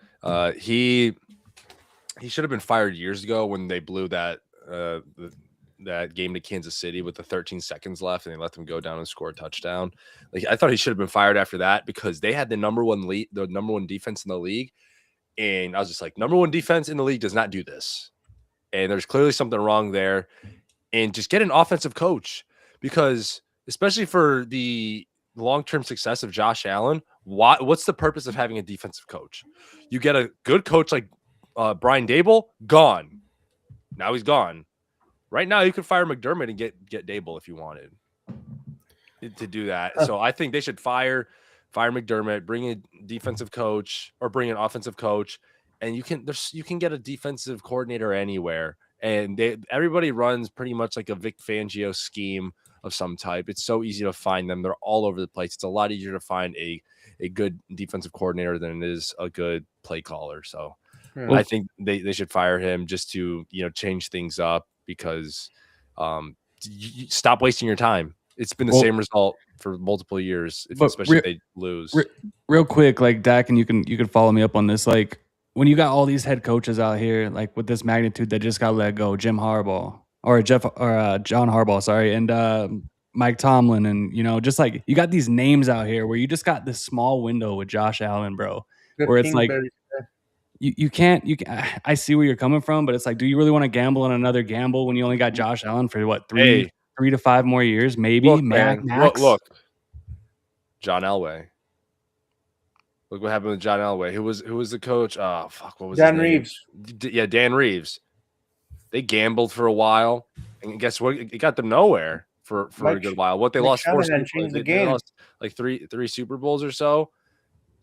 He should have been fired years ago when they blew that game to Kansas City with the 13 seconds left and they let them go down and score a touchdown. Like I thought he should have been fired after that because they had the number one defense in the league, and I was just like, number one defense in the league does not do this, and there's clearly something wrong there. And just get an offensive coach because, especially for the long-term success of Josh Allen, what's the purpose of having a defensive coach? You get a good coach like Brian Daboll, gone. Now he's gone. Right now, you could fire McDermott and get Daboll if you wanted to do that. So I think they should fire McDermott, bring a defensive coach or bring an offensive coach, and you can get a defensive coordinator anywhere. And everybody runs pretty much like a Vic Fangio scheme of some type. It's so easy to find them. They're all over the place. It's a lot easier to find a good defensive coordinator than it is a good play caller. So I think they should fire him just to change things up because you stop wasting your time. It's been the same result for multiple years, especially if they lose. Real quick, like Dak, and you can follow me up on this. Like, when you got all these head coaches out here, like with this magnitude that just got let go, John Harbaugh, sorry, and Mike Tomlin, and just like you got these names out here where you just got this small window with Josh Allen, bro, where it's like you can't. I see where you're coming from, but it's like, do you really want to gamble on another gamble when you only got Josh Allen for what 3 to 5 more years, maybe? Max. Look, John Elway. Look what happened with John Elway. Who was the coach? Oh, fuck. What was Dan Reeves? Yeah, Dan Reeves. They gambled for a while, and guess what? It got them nowhere for a good while. What they lost 4 Super Bowls. They lost like three Super Bowls or so.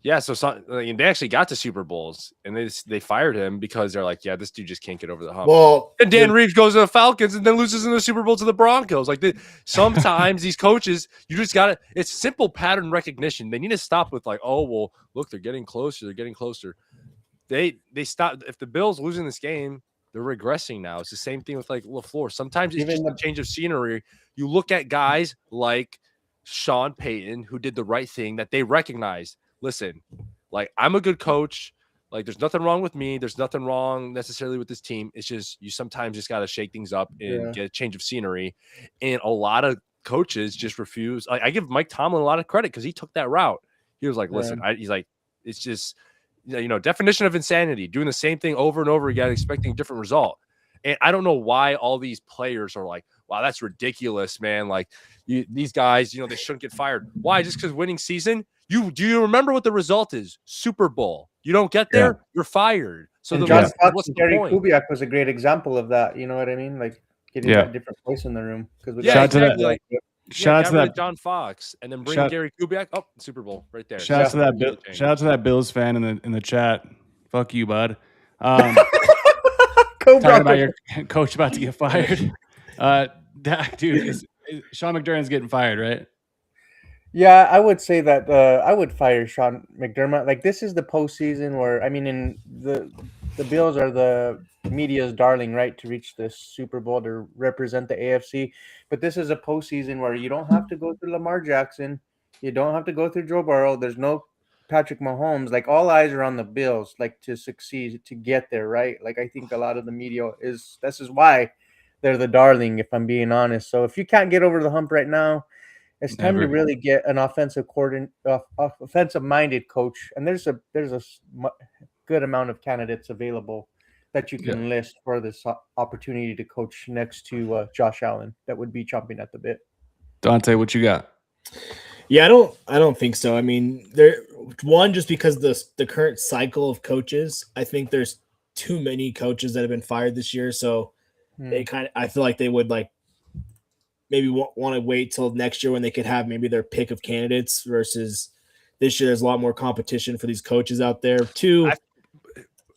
Yeah, so they actually got to Super Bowls, and they fired him because they're like, yeah, this dude just can't get over the hump. Well, and Dan Reeves goes to the Falcons and then loses in the Super Bowl to the Broncos. Like sometimes these coaches, you just got to. It's simple pattern recognition. They need to stop with like, oh well, look, they're getting closer. They're getting closer. They stop. If the Bills losing this game, they're regressing now. It's the same thing with like LaFleur. Sometimes it's just a change of scenery. You look at guys like Sean Payton, who did the right thing, that they recognized, listen, like, I'm a good coach. Like, there's nothing wrong with me. There's nothing wrong necessarily with this team. It's just you sometimes just got to shake things up and get a change of scenery. And a lot of coaches just refuse. Like, I give Mike Tomlin a lot of credit because he took that route. He was like, listen, he's like, it's just, definition of insanity, doing the same thing over and over again, expecting a different result. And I don't know why all these players are like, wow, that's ridiculous, man. Like, these guys, they shouldn't get fired. Why? Just because winning season? Do you remember what the result is? Super Bowl. You don't get there, you're fired. So and John Fox and Gary Kubiak was a great example of that. You know what I mean? Like getting that different voice in the room. Exactly. Shout out to that John Fox, and then bring Gary Kubiak. Oh, Super Bowl right there. Shout out to that Bills fan in the chat. Fuck you, bud. Talking about your coach about to get fired. Dude, is Sean McDermott's getting fired, right? Yeah, I would say that I would fire Sean McDermott. Like, this is the postseason where, I mean, in the Bills are the media's darling, right, to reach the Super Bowl to represent the AFC. But this is a postseason where you don't have to go through Lamar Jackson, you don't have to go through Joe Burrow. There's no Patrick Mahomes. Like, all eyes are on the Bills, like, to succeed, to get there, right? Like, I think a lot of the media this is why they're the darling, if I'm being honest. So if you can't get over the hump right now, it's time to really get an offensive-minded coach, and there's a good amount of candidates available that you can list for this opportunity to coach next to Josh Allen. That would be chomping at the bit. Dante, what you got? Yeah, I don't think so. I mean, just because the current cycle of coaches, I think there's too many coaches that have been fired this year, so I feel like they would maybe want to wait till next year when they could have maybe their pick of candidates versus this year. There's a lot more competition for these coaches out there too.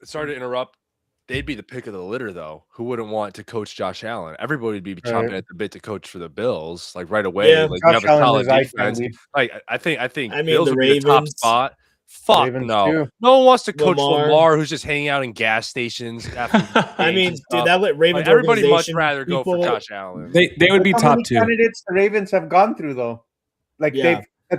Sorry to interrupt. They'd be the pick of the litter, though. Who wouldn't want to coach Josh Allen? Everybody would be chomping at the bit to coach for the Bills, like right away. Yeah, like, you have a solid defense. I think Bills the would be the top spot. Fuck Ravens no. too. No one wants to coach Lamar, who's just hanging out in gas stations. I mean, dude, that let Ravens everybody much rather go for Josh Allen. They would be top two. Candidates the Ravens have gone through, though. Like,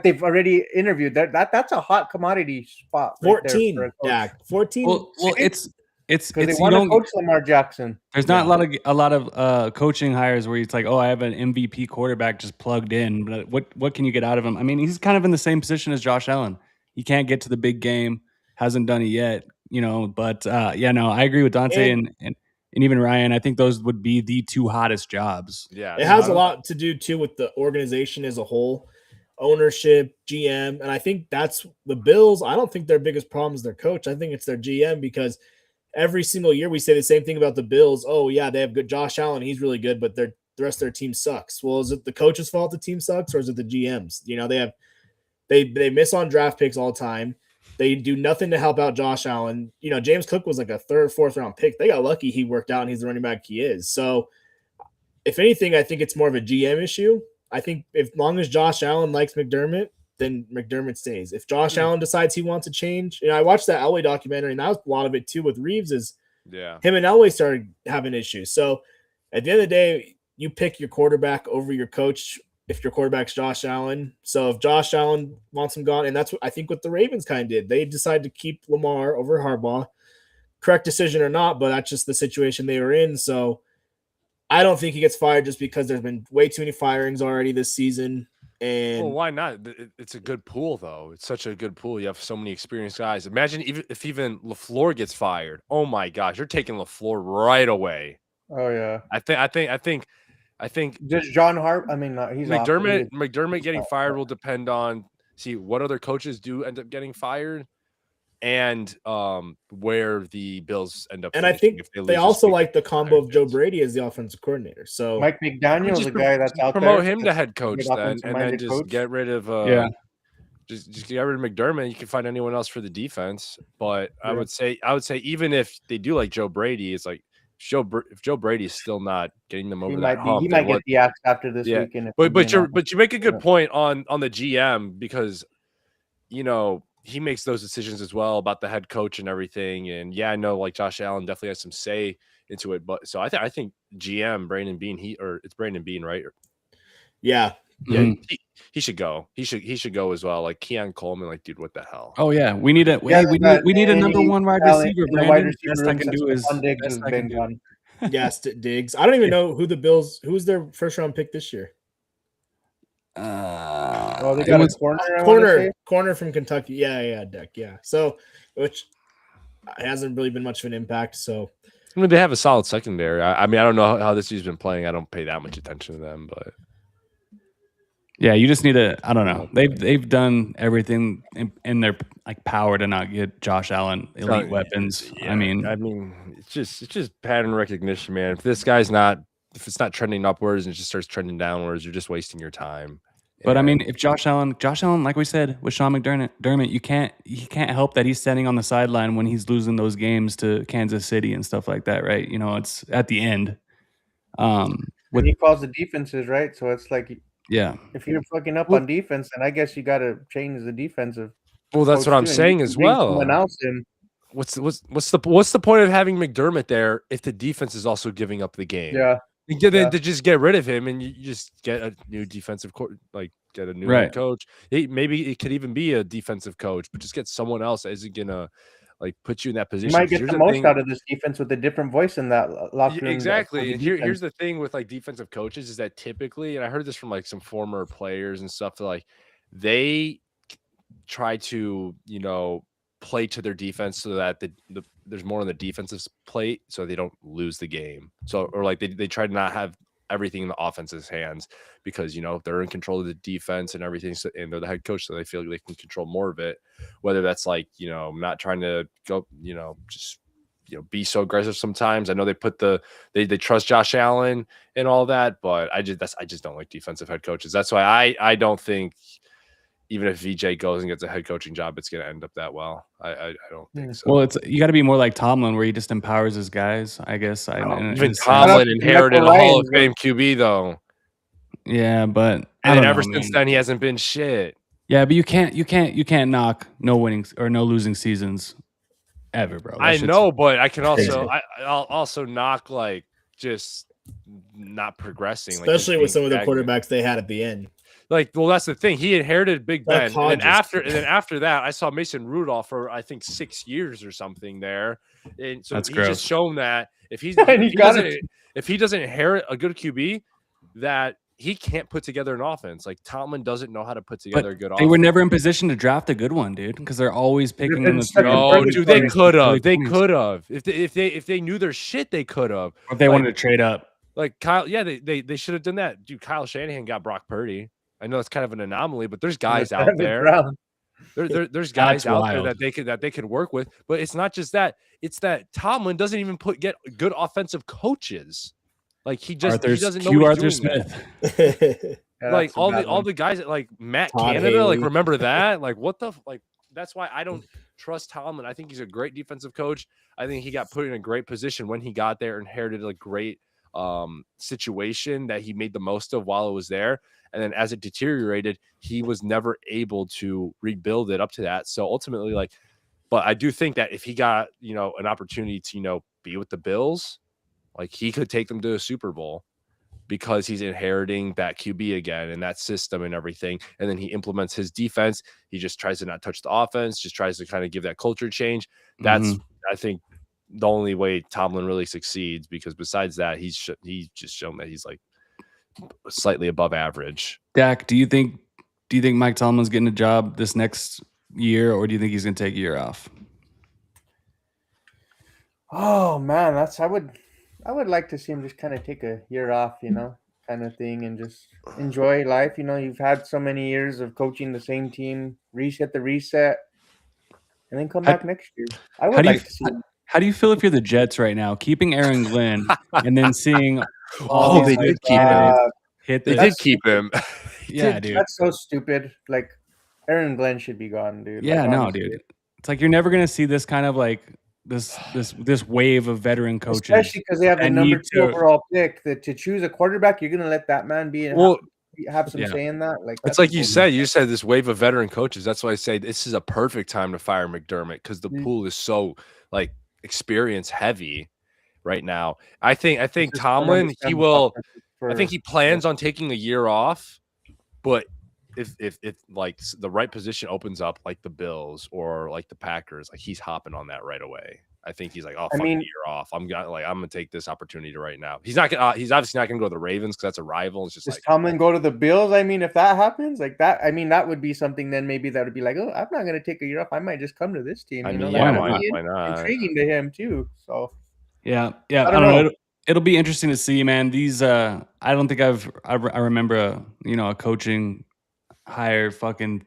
they've already interviewed. That's a hot commodity spot. 14, Dak. 14. Well, it's because they want to coach Lamar Jackson. There's not a lot of coaching hires where it's like, oh, I have an MVP quarterback just plugged in. But what can you get out of him? I mean, he's kind of in the same position as Josh Allen. He can't get to the big game, hasn't done it yet, But I agree with Dante and even Ryan. I think those would be the two hottest jobs. Yeah, it has a lot to do too with the organization as a whole, ownership, GM, and I think that's the Bills. I don't think their biggest problem is their coach. I think it's their GM, because every single year we say the same thing about the Bills. Oh yeah, they have good Josh Allen, he's really good, but the rest of their team sucks. Well, is it the coach's fault the team sucks, or is it the GM's? They miss on draft picks all the time. They do nothing to help out Josh Allen. James Cook was like a third, fourth round pick. They got lucky he worked out and he's the running back he is. So if anything, I think it's more of a GM issue. I think as long as Josh Allen likes McDermott, then McDermott stays. If Josh Allen decides he wants to change, I watched that Elway documentary, and that was a lot of it too with Reeves, is him and Elway started having issues. So at the end of the day, you pick your quarterback over your coach if your quarterback's Josh Allen. So if Josh Allen wants him gone, and that's what I think what the Ravens kind of did. They decided to keep Lamar over Harbaugh. Correct decision or not, but that's just the situation they were in. So I don't think he gets fired just because there's been way too many firings already this season. And why not? It's a good pool, though. It's such a good pool. You have so many experienced guys. Imagine if LaFleur gets fired. Oh my gosh, you're taking LaFleur right away. Oh yeah. I think just John Hart. I mean, he's McDermott getting fired will depend on what other coaches do end up getting fired, and where the Bills end up. And I think they also like the combo of Joe Brady as the offensive coordinator. So Mike McDaniel is a guy that's out there. Promote him to head coach then, and then just get rid of just get rid of McDermott. You can find anyone else for the defense. But I would say even if they do like Joe Brady, it's like, if Joe Brady's still not getting them over that hump, he might get the axe after this weekend. But you make a good point on the GM, because he makes those decisions as well about the head coach and everything. And I know like Josh Allen definitely has some say into it. But so I think GM Brandon Beane, it's Brandon Beane, right? Yeah, Yeah, Mhm. he should go. He should go as well. Like Keon Coleman, like, dude, what the hell? Oh yeah, we need a Yeah, we need a number one wide talent receiver, in the wide Brandon. receiver Best I room can since do is Stephon Diggs has best I been can do. gone. Yes, Diggs. I don't even know who the Bills. Who's their first round pick this year? Oh, they It got a was corner. I want to say. Corner from Kentucky. Yeah, Deck. Yeah. So, which hasn't really been much of an impact. So, I mean, they have a solid secondary. I mean, I don't know how this team's been playing. I don't pay that much attention to them, but yeah. You just need to. I don't know. They've done everything in their like power to not get Josh Allen elite weapons. yeah, I mean, it's just pattern recognition, man. If this guy's not, if it's not trending upwards and it just starts trending downwards, you're just wasting your time. but I mean, if Josh Allen, like we said with Sean McDermott, you can't help that he's standing on the sideline when he's losing those games to Kansas City and stuff like that, right? You know, it's at the end. When he calls the defenses, right? So it's like, Yeah, if you're fucking up on defense, then I guess you got to change the defensive. Well, that's coach what I'm too, and saying you as can bring well. Someone else in. What's the point of having McDermott there if the defense is also giving up the game? Yeah. To just get rid of him and you just get a new defensive get a new head coach. Maybe it could even be a defensive coach, but just get someone else that isn't gonna like put you in that position. You might get the most out of this defense with a different voice in that locker room. Exactly. And here's the thing with like defensive coaches is that typically, and I heard this from like some former players and stuff, that like they try to, play to their defense so that there's more on the defensive plate so they don't lose the game. So, or like they try to not have everything in the offense's hands because, they're in control of the defense and everything. So, and they're the head coach, so they feel like they can control more of it, whether that's like, not trying to go, just, be so aggressive sometimes. I know they put they trust Josh Allen and all that, but I just don't like defensive head coaches. That's why I don't think even if VJ goes and gets a head coaching job, it's going to end up that well. I don't think so. Well, you got to be more like Tomlin, where he just empowers his guys. I guess. Even Tomlin inherited a Hall of Fame QB, though. Yeah, but ever since then, he hasn't been shit. Yeah, but you can't knock no winning or no losing seasons ever, bro. I know, but I can also I'll also knock like just not progressing, especially with some of the quarterbacks they had at the end. Like, well, that's the thing. He inherited Big Ben, and then after that, I saw Mason Rudolph for I think 6 years or something there, and so he's just shown that if he doesn't inherit a good QB, that he can't put together an offense. Like Tomlin doesn't know how to put together a good offense. They were never in position to draft a good one, dude, because they're always picking in the dude, they could have. They could have. If they knew their shit, they could have. Or if they wanted to trade up. Like Kyle, yeah, they should have done that. Dude, Kyle Shanahan got Brock Purdy. I know it's kind of an anomaly, but there's guys out there. There's guys out there that they could work with. But it's not just that. It's that Tomlin doesn't even get good offensive coaches. Like he doesn't know what he's doing. Smith. Like all the guys like Matt Canada, like remember that? Like what the like that's why I don't trust Tomlin. I think he's a great defensive coach. I think he got put in a great position when he got there, inherited a great situation that he made the most of while it was there. And then as it deteriorated, he was never able to rebuild it up to that. So ultimately, but I do think that if he got, an opportunity to, be with the Bills, like he could take them to a Super Bowl because he's inheriting that QB again and that system and everything. And then he implements his defense. He just tries to not touch the offense, just tries to kind of give that culture change. That's, I think, the only way Tomlin really succeeds, because besides that, he's just shown that he's like slightly above average. Dak, do you think Mike Tomlin's getting a job this next year, or do you think he's going to take a year off? Oh man, I would like to see him just kind of take a year off, kind of thing, and just enjoy life. You've had so many years of coaching the same team, reset, and then come back next year. I would like to see him. How do you feel if you're the Jets right now, keeping Aaron Glenn and then seeing they did keep him. They did keep him. Yeah, dude. That's so stupid. Like, Aaron Glenn should be gone, dude. Yeah, like, no, dude. It's like you're never gonna see this kind of like this wave of veteran coaches, especially because they have the number 2 overall pick. That to choose a quarterback, you're gonna let that man be have some say in that. Like, it's like you said this wave of veteran coaches. That's why I say this is a perfect time to fire McDermott, because the pool is so like experience heavy right now. I think Tomlin, he plans on taking a year off, But if like the right position opens up, like the Bills or like the Packers, like he's hopping on that right away. I think he's like, oh, I fuck mean, a year off. I'm gonna take this opportunity right now. He's obviously not gonna go to the Ravens because that's a rival. It's just does like, Tomlin go to the Bills? I mean, if that happens, like that, I mean, that would be something. Then maybe that would be like, oh, I'm not gonna take a year off. I might just come to this team. I You know, mean, that yeah, Why would not? be why not? intriguing to him too. So Yeah, yeah. I I don't don't know. know. It'll be interesting to see, man. These, I don't think I remember a coaching hire fucking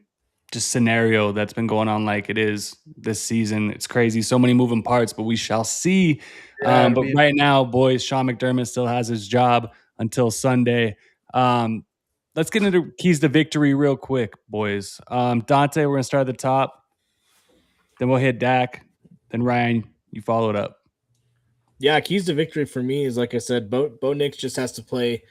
just scenario that's been going on like it is this season. It's crazy. So many moving parts, but we shall see. Yeah, it'll But be right now, boys, Sean McDermott still has his job until Sunday. Let's get into keys to victory real quick, boys. Dante, we're gonna start at the top. Then we'll hit Dak. Then Ryan, you follow it up. Yeah, keys to victory for me is, like I said, Bo Nix just has to play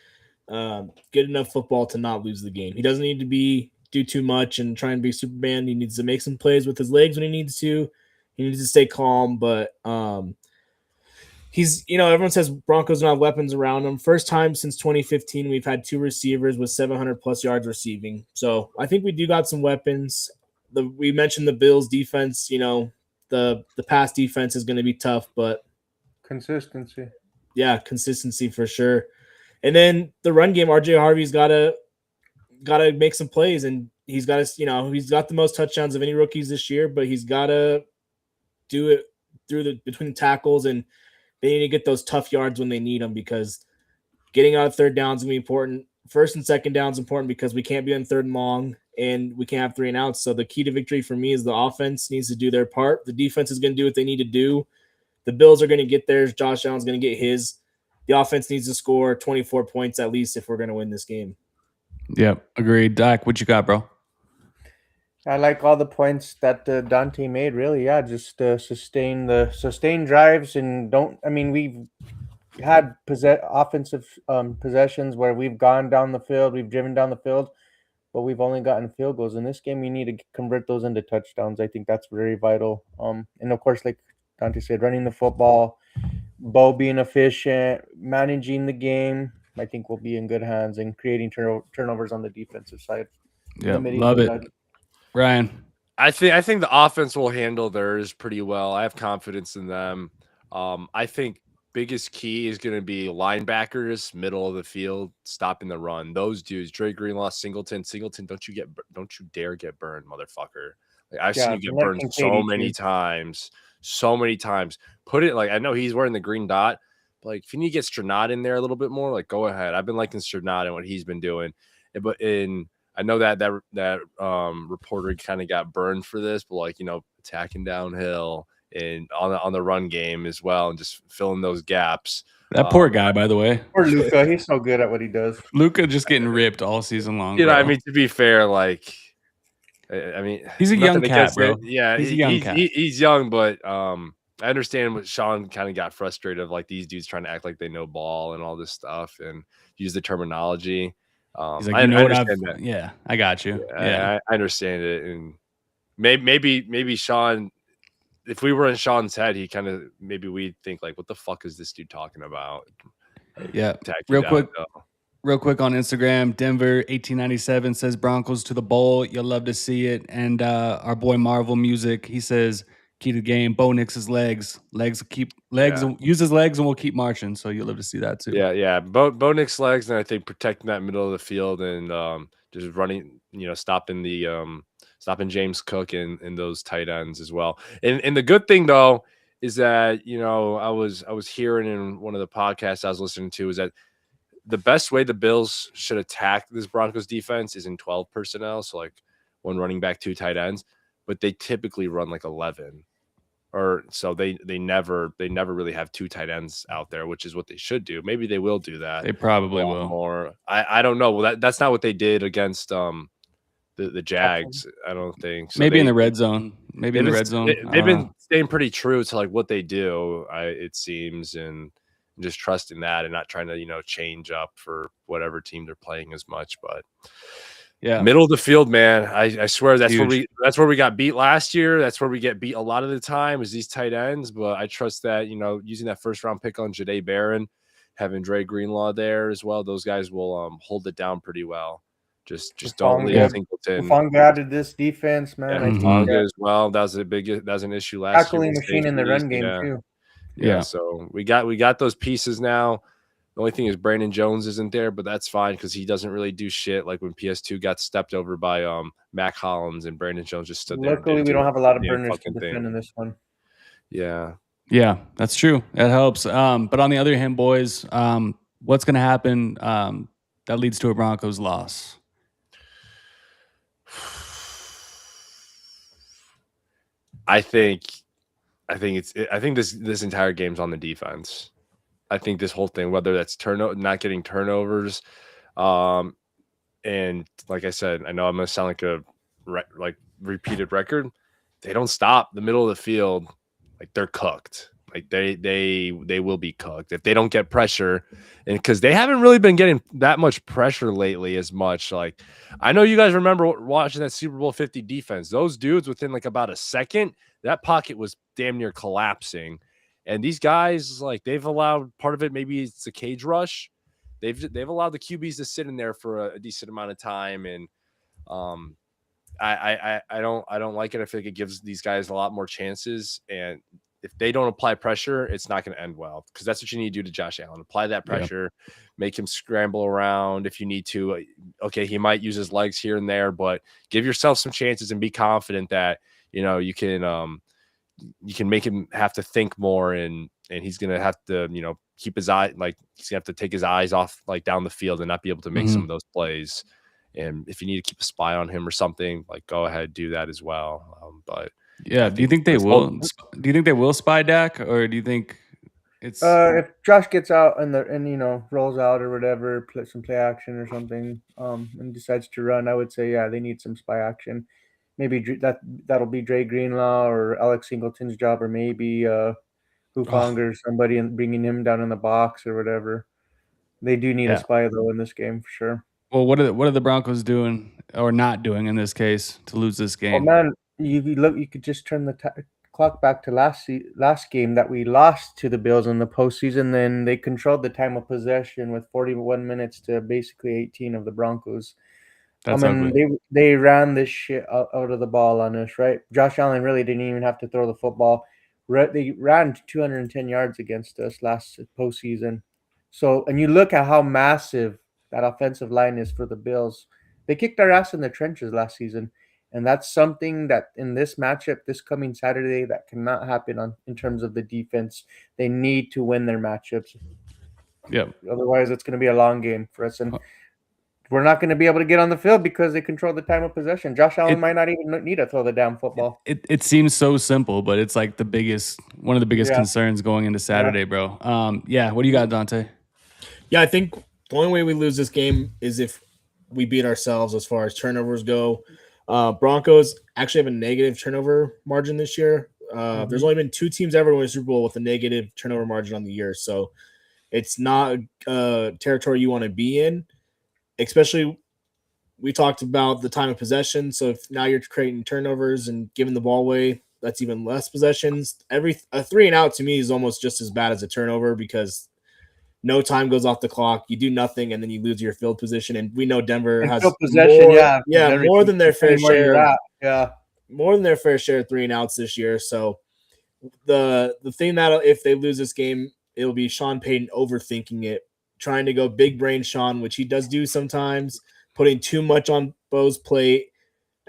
good enough football to not lose the game. He doesn't need to do too much and try and be Superman. He needs to make some plays with his legs when he needs to. He needs to stay calm, but he's, everyone says Broncos don't have weapons around him. First time since 2015 we've had 2 receivers with 700 plus yards receiving. So I think we do got some weapons. We mentioned the Bills defense. The pass defense is going to be tough, but consistency. yeah, consistency for sure. And then the run game, RJ Harvey's got to make some plays, and he's got to, he's got the most touchdowns of any rookies this year, but he's got to do it between the tackles, and they need to get those tough yards when they need them, because getting out of third down is going to be important. First and second down is important because we can't be on third and long, and we can't have 3 and outs. So the key to victory for me is the offense needs to do their part. The defense is going to do what they need to do. The Bills are going to get theirs. Josh Allen's going to get his. The offense needs to score 24 points at least if we're going to win this game. Yep, agreed. Dak, what you got, bro? I like all the points that Dante made. Really, yeah, just sustain drives and don't. I mean, we've had offensive possessions where we've gone down the field, we've driven down the field, but we've only gotten field goals. In this game, we need to convert those into touchdowns. I think that's very vital. And of course, like Dante said, running the football, Bo being efficient, managing the game, I think we'll be in good hands, and creating turnovers on the defensive side. Yeah, Limiting love it. the- Ryan. I think the offense will handle theirs pretty well. I have confidence in them. I think biggest key is going to be linebackers, middle of the field, stopping the run. Those dudes, Dre Greenlaw, Singleton, don't you dare get burned, motherfucker. Like, I've seen you get burned so many times. Put it, like, I know he's wearing the green dot, but like if you need to get Strenat in there a little bit more, like go ahead. I've been liking Strenat and what he's been doing, but I know that reporter kind of got burned for this, but like, attacking downhill and on the run game as well, and just filling those gaps. That poor guy, by the way. Poor Luka, he's so good at what he does. Luka just getting ripped all season long. I mean, to be fair, like, I mean, he's a young cat, bro. Yeah, he's a young cat. He's young, but I understand what Sean kind of got frustrated of, like these dudes trying to act like they know ball and all this stuff and use the terminology. He's like, I understand that. Yeah, I got you. Yeah, I understand it, and maybe Sean, if we were in Sean's head, he kind of maybe we'd think like, what the fuck is this dude talking about? Yeah, real quick on Instagram, Denver 1897 says Broncos to the bowl. You'll love to see it. And our boy Marvel Music, he says key to the game, Bo Nix's legs, use his legs, and we'll keep marching. So you'll love to see that too. Yeah. Bo Nix's legs, and I think protecting that middle of the field and just running, stopping James Cook and those tight ends as well. And the good thing though is that I was hearing in one of the podcasts I was listening to is that the best way the Bills should attack this Broncos defense is in 12 personnel, so like 1 running back, 2 tight ends, but they typically run like 11. Or so they never really have 2 tight ends out there, which is what they should do. Maybe they will do that. They probably will. More. I don't know. Well, that's not what they did against the Jags. I don't think. So maybe in the red zone. Maybe in the red zone. They've been staying pretty true to like what they do. It seems, and just trusting that and not trying to change up for whatever team they're playing as much. But yeah, middle of the field, man. I swear that's where we got beat last year. That's where we get beat a lot of the time is these tight ends. But I trust that using that first round pick on Jahdae Barron, having Dre Greenlaw there as well, those guys will hold it down pretty well. Just don't leave Hufanga. Singleton. Hufanga added this defense, man. Yeah, I think Hufanga as well. That was an issue last year. tackling machine in the run game too. Yeah, so we got those pieces now. The only thing is Brandon Jones isn't there, but that's fine because he doesn't really do shit. Like when PS2 got stepped over by Mac Hollins and Brandon Jones just stood there. Luckily, we don't have a lot of burners to defend in this one. Yeah. Yeah, that's true. That helps. But on the other hand, boys, what's going to happen that leads to a Broncos loss? I think this entire game's on the defense. I think this whole thing, whether that's not getting turnovers, and like I said, I know I'm gonna sound like a repeated record. They don't stop the middle of the field, like they're cooked. Like they will be cooked if they don't get pressure, and because they haven't really been getting that much pressure lately as much. Like I know you guys remember watching that Super Bowl 50 defense. Those dudes within like about a second, that pocket was damn near collapsing. And these guys, like they've allowed part of it. Maybe it's a cage rush. They've allowed the QBs to sit in there for a decent amount of time, and I don't like it. I feel like it gives these guys a lot more chances, and if they don't apply pressure, it's not going to end well because that's what you need to do to Josh Allen. Apply that pressure, make him scramble around if you need to. Okay, he might use his legs here and there, but give yourself some chances and be confident that you can make him have to think more, and he's going to have to keep his eye, like he's going to have to take his eyes off like down the field and not be able to make some of those plays. And if you need to keep a spy on him or something, like go ahead, do that as well. But yeah, do you think they will? Do you think they will spy Dak, or do you think it's if Josh gets out and rolls out or whatever, some play action or something, and decides to run, I would say they need some spy action. Maybe that'll be Dre Greenlaw or Alex Singleton's job, or maybe Hufanga or somebody, and bringing him down in the box or whatever. They do need a spy though in this game for sure. Well, what are the Broncos doing or not doing in this case to lose this game? Oh man, you could just turn the clock back to last game that we lost to the Bills in the postseason. Then they controlled the time of possession with 41 minutes to basically 18 of the Broncos. That's ugly. They ran this shit out of the ball on us, right? Josh Allen really didn't even have to throw the football. They ran 210 yards against us last postseason. So, and you look at how massive that offensive line is for the Bills. They kicked our ass in the trenches last season, and that's something that in this matchup, this coming Saturday, that cannot happen in terms of the defense. They need to win their matchups. Yeah. Otherwise, it's going to be a long game for us, and we're not going to be able to get on the field because they control the time of possession. Josh Allen might not even need to throw the damn football. It seems so simple, but it's like one of the biggest concerns going into Saturday, bro. What do you got, Dante? Yeah, I think the only way we lose this game is if we beat ourselves as far as turnovers go. Broncos actually have a negative turnover margin this year. There's only been 2 teams ever win a Super Bowl with a negative turnover margin on the year. So it's not territory you want to be in, especially we talked about the time of possession. So if now you're creating turnovers and giving the ball away, that's even less possessions. A 3-and-out to me is almost just as bad as a turnover because no time goes off the clock. You do nothing, and then you lose your field position. And we know Denver has possession, more than their fair share. Yeah, more than their fair share of 3-and-outs this year. So the thing that if they lose this game, it'll be Sean Payton overthinking it, trying to go big brain Sean, which he does do sometimes, putting too much on Bo's plate,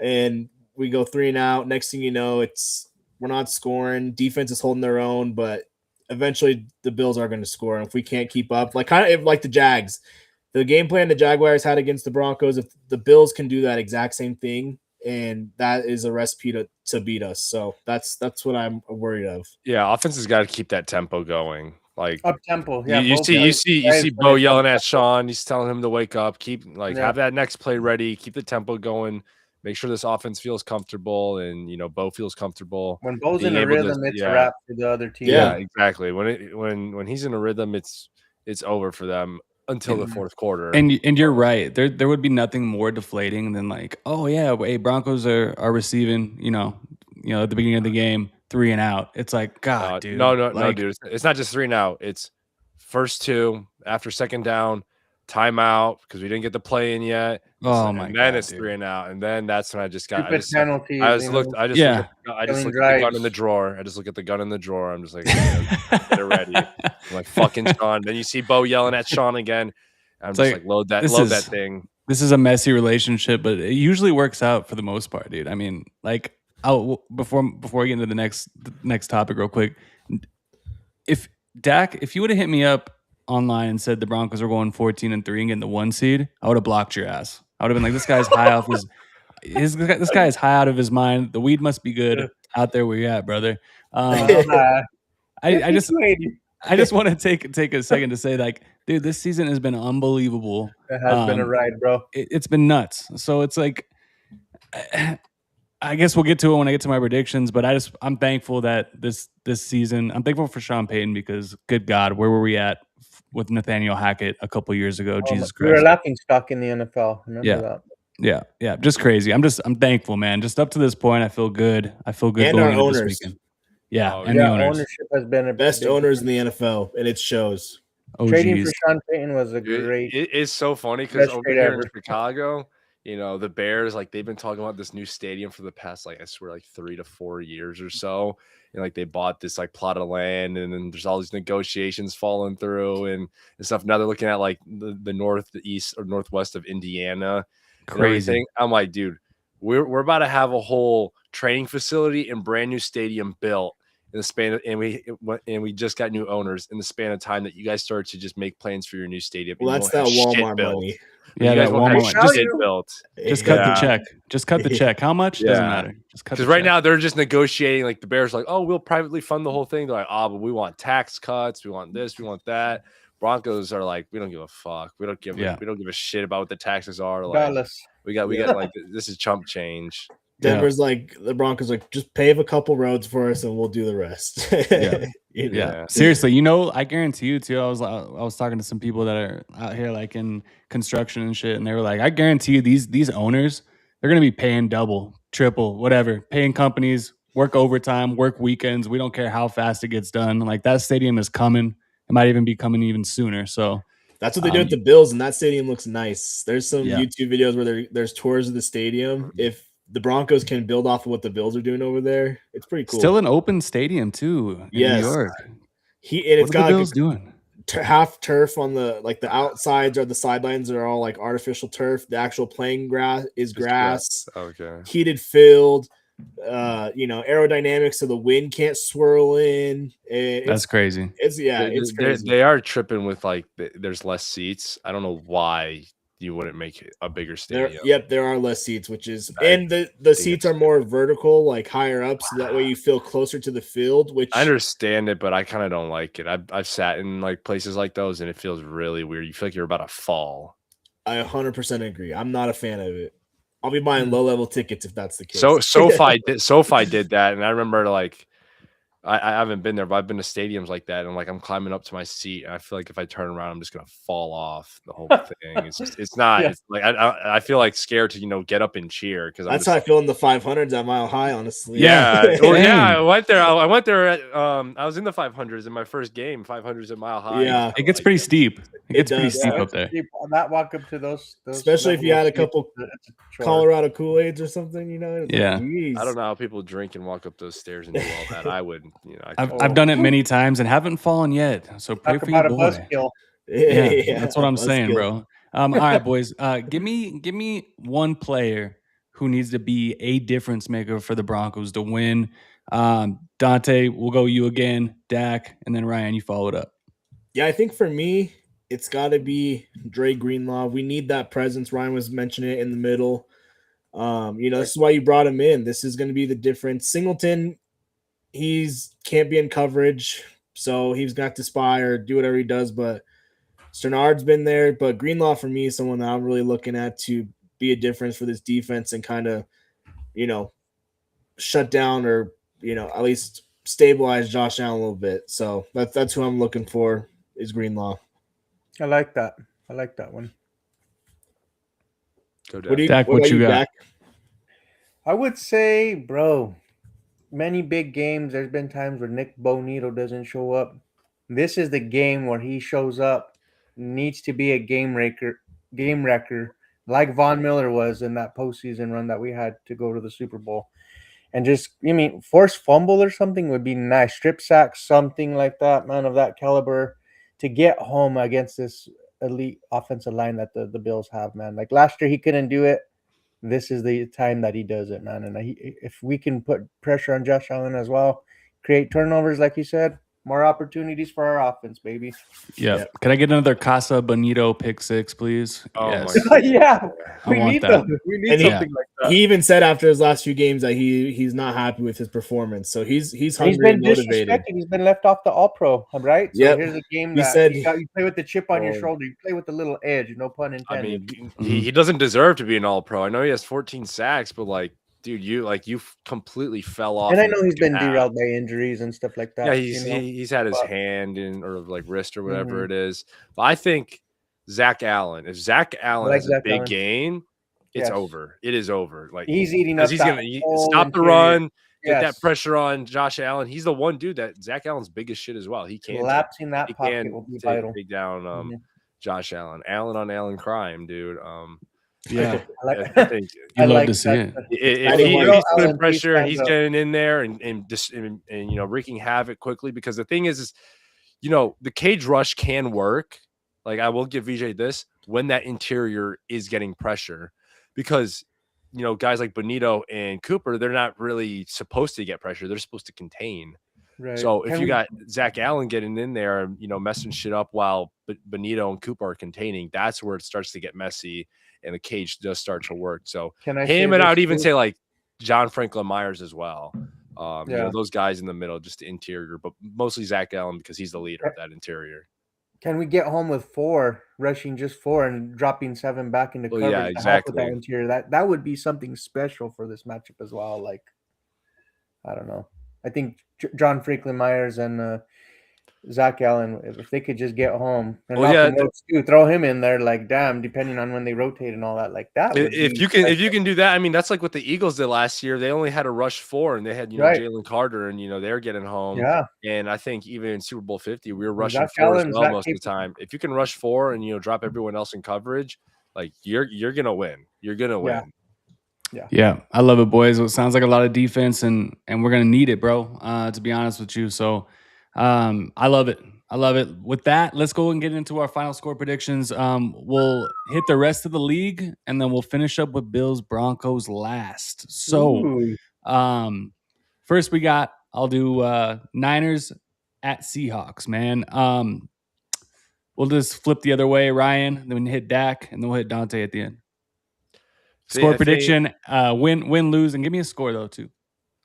and we go 3-and-out. Next thing you know, we're not scoring. Defense is holding their own, but eventually the Bills are going to score. And if we can't keep up, like the Jags, the game plan the Jaguars had against the Broncos, if the Bills can do that exact same thing, and that is a recipe to beat us. So that's what I'm worried of. Yeah, offense has got to keep that tempo going. Like up tempo. Yeah, you see Bo yelling at Sean. He's telling him to wake up. Have that next play ready. Keep the tempo going. Make sure this offense feels comfortable, and Bo feels comfortable. When Bo's in a rhythm, it's a wrap for the other team. Yeah, exactly. When he's in a rhythm, it's over for them until the fourth quarter. And you're right. There would be nothing more deflating than like, oh yeah, hey, Broncos are receiving, at the beginning of the game, 3-and-out. It's like, God, dude. No, dude. It's not just 3-and-out. It's first 2 after second down, timeout because we didn't get the play in yet. Oh my and then God, it's dude. 3 and out, and then that's when I just got. Stupid penalties. I just looked. I just Yeah. look at Killing the gun in drives. the drawer. I just look at the gun in the drawer. I'm just like, get it ready. I'm like, fucking Sean. Then you see Bo yelling at Sean again. I'm It's just like, like, load that thing. This is a messy relationship, but it usually works out for the most part, dude. I mean, like, before we get into the next topic real quick, if you would have hit me up online and said the Broncos are going 14-3 and getting the 1 seed, I would have blocked your ass. I would have been like, this guy's high off this guy is high out of his mind. The weed must be good out there where you're at, brother. I just want to take a second to say, like, dude, this season has been unbelievable. It has been a ride, bro. It's been nuts. So it's like, I guess we'll get to it when I get to my predictions, but I'm thankful that this season, I'm thankful for Sean Payton because, good God, where were we at with Nathaniel Hackett a couple years ago? Jesus Christ. We were laughing stock in the NFL. Remember that? Yeah. Just crazy. I'm thankful, man. Just up to this point, I feel good. I feel good And going our into owners. this weekend. Yeah, Oh, and the owners. Ownership has been a Best big owners in the NFL, and it shows. Trading for Sean Payton was a Dude, great. it is so funny because best over trade here in ever. Chicago, the Bears, like, they've been talking about this new stadium for the past, like, I swear, like 3 to 4 years or so. And like they bought this like plot of land, and then there's all these negotiations falling through and stuff. Now they're looking at like the northeast or northwest of Indiana. Crazy. I'm like, dude, we're about to have a whole training facility and brand new stadium built in the span of, and we just got new owners in the span of time that you guys started to just make plans for your new stadium. Well, that's that Walmart money. Yeah, that Walmart built. Just cut the check. Just cut the check. How much? Doesn't matter. Just cut. Because right now they're just negotiating. Like the Bears, like, oh, we'll privately fund the whole thing. They're like, but we want tax cuts. We want this. We want that. Broncos are like, we don't give a fuck. We don't give a shit about what the taxes are. Like, we got like this is chump change. Denver's like, the Broncos like, just pave a couple roads for us and we'll do the rest. Yeah. Seriously, I guarantee you too. I was talking to some people that are out here like in construction and shit, and they were like, I guarantee you these owners, they're gonna be paying double, triple, whatever, paying companies, work overtime, work weekends. We don't care how fast it gets done. Like that stadium is coming. It might even be coming even sooner. So that's what they do at the Bills, and that stadium looks nice. There's some YouTube videos where there's tours of the stadium. If the Broncos can build off of what the Bills are doing over there, it's pretty cool. Still an open stadium too in New York. It's got the Bills doing? Half turf on the outsides or the sidelines are all like artificial turf. The actual playing grass is grass. Okay. Heated field. Aerodynamics so the wind can't swirl in. That's crazy. It's crazy. They are tripping with like there's less seats. I don't know why you wouldn't make it a bigger stadium. There are less seats, which is and the seats are more vertical, like higher up, so that way you feel closer to the field. Which I understand it, but I kind of don't like it. I've sat in like places like those, and it feels really weird. You feel like you're about to fall. I 100% agree. I'm not a fan of it. I'll be buying low level tickets if that's the case. So SoFi did that, and I remember like I haven't been there, but I've been to stadiums like that, and like I'm climbing up to my seat, and I feel like if I turn around, I'm just gonna fall off the whole thing. It's not. It's like I feel like scared to get up and cheer because that's how I feel in the 500s at Mile High, honestly. Yeah, I went there. I went there at I was in the 500s in my first game. 500s at Mile High. Yeah, it gets pretty steep. It gets pretty steep up there. That walk up to those especially if you had a couple Colorado Kool-Aids or something. Yeah, I don't know how people drink and walk up those stairs and do all that. I would. I've done it many times and haven't fallen yet. So pray for your boy. Yeah, that's what I'm saying, bro. All right, boys. Give me one player who needs to be a difference maker for the Broncos to win. Dante, we'll go you again. Dak, and then Ryan, you follow it up. Yeah, I think for me, it's got to be Dre Greenlaw. We need that presence. Ryan was mentioning it in the middle. This is why you brought him in. This is going to be the difference. Singleton, he's can't be in coverage, so he's got to spy or do whatever he does. But Sternard's been there. But Greenlaw, for me, is someone that I'm really looking at to be a difference for this defense and kind of, shut down or, at least stabilize Josh Allen a little bit. So that's who I'm looking for is Greenlaw. I like that. I like that one. Go Dak, what you got? Dak? I would say, bro, many big games, there's been times where Nick Bonito doesn't show up. This is the game where he shows up. needs to be a game wrecker, like Von Miller was in that postseason run that we had to go to the Super Bowl. And just, force fumble or something would be nice. Strip sack, something like that, man, of that caliber to get home against this elite offensive line that the Bills have, man. Like last year, he couldn't do it. This is the time that he does it, man. And if we can put pressure on Josh Allen as well, create turnovers, like you said, more opportunities for our offense, baby. Yeah. Can I get another Casa Bonito pick six, please? Oh Yes. my God. Yeah, I we want need that. those. We need And something like that. He even said after his last few games that he's not happy with his performance. So he's He's hungry been and motivated. disrespected. He's been left off the All-Pro, right? So Yep. here's a game He that said- you play with the chip on your Oh. shoulder. You play with the little edge, no pun I intended. mean, he doesn't deserve to be an All-Pro. I know he has 14 sacks, but like, dude, you completely fell off. And I in the know he's second been half. derailed by injuries and stuff like that. Yeah, he's had his but- hand in or like wrist or whatever it is. But I think Zach Allen, if Zach Allen like has Zach a big Allen. game, it's Yes. over. It is over. Like He's eating up because he's that gonna whole stop the interior. run, get that Yes. pressure on Josh Allen. He's the one dude that Zach Allen's biggest shit as well. He can Collapsing that he pocket can will be vital. take down Mhm. Josh Allen. Allen on Allen crime, dude. Yeah. I like, I think You love like to see it. if Real he's putting Allen, please pressure and stand he's up. getting in there and wreaking havoc quickly, because the thing is the cage rush can work. Like I will give VJ this when that interior is getting pressure, because guys like Bonito and Cooper, they're not really supposed to get pressure. They're supposed to contain. Right. So if Can you we- got Zach Allen getting in there, messing shit up while Bonito and Cooper are containing, that's where it starts to get messy and the cage does start to work. So Can I say him, and I this would even too? say like John Franklin Myers as well. Yeah. Those guys in the middle, just the interior, but mostly Zach Allen because he's the leader of that interior. Can we get home with 4, rushing just 4 and dropping 7 back into Well, coverage yeah, to help with exactly. that interior? That would be something special for this matchup as well. Like, I don't know. I think John Franklin Myers and Zach Allen, if they could just get home, and Well, yeah, Malcolm Rhodes too, throw him in there. Like, damn, depending on when they rotate and all that, like that. Would If be you can special. do that, I mean, that's like what the Eagles did last year. They only had to rush 4, and they had Right. Jalen Carter, and they're getting home. Yeah. And I think even in Super Bowl 50, we were rushing Zach 4 as Allen's well that most of the time. If you can rush 4 and drop everyone else in coverage, like you're gonna win. You're gonna Yeah. win. Yeah, I love it, boys. It sounds like a lot of defense, and we're gonna need it, bro. To be honest with you, so I love it. I love it. With that, let's go and get into our final score predictions. We'll hit the rest of the league, and then we'll finish up with Bills Broncos last. So, Ooh. first I'll do Niners at Seahawks, man. We'll just flip the other way, Ryan. Then hit Dak, and then we'll hit Dante at the end. Score prediction, win, lose, and give me a score though too.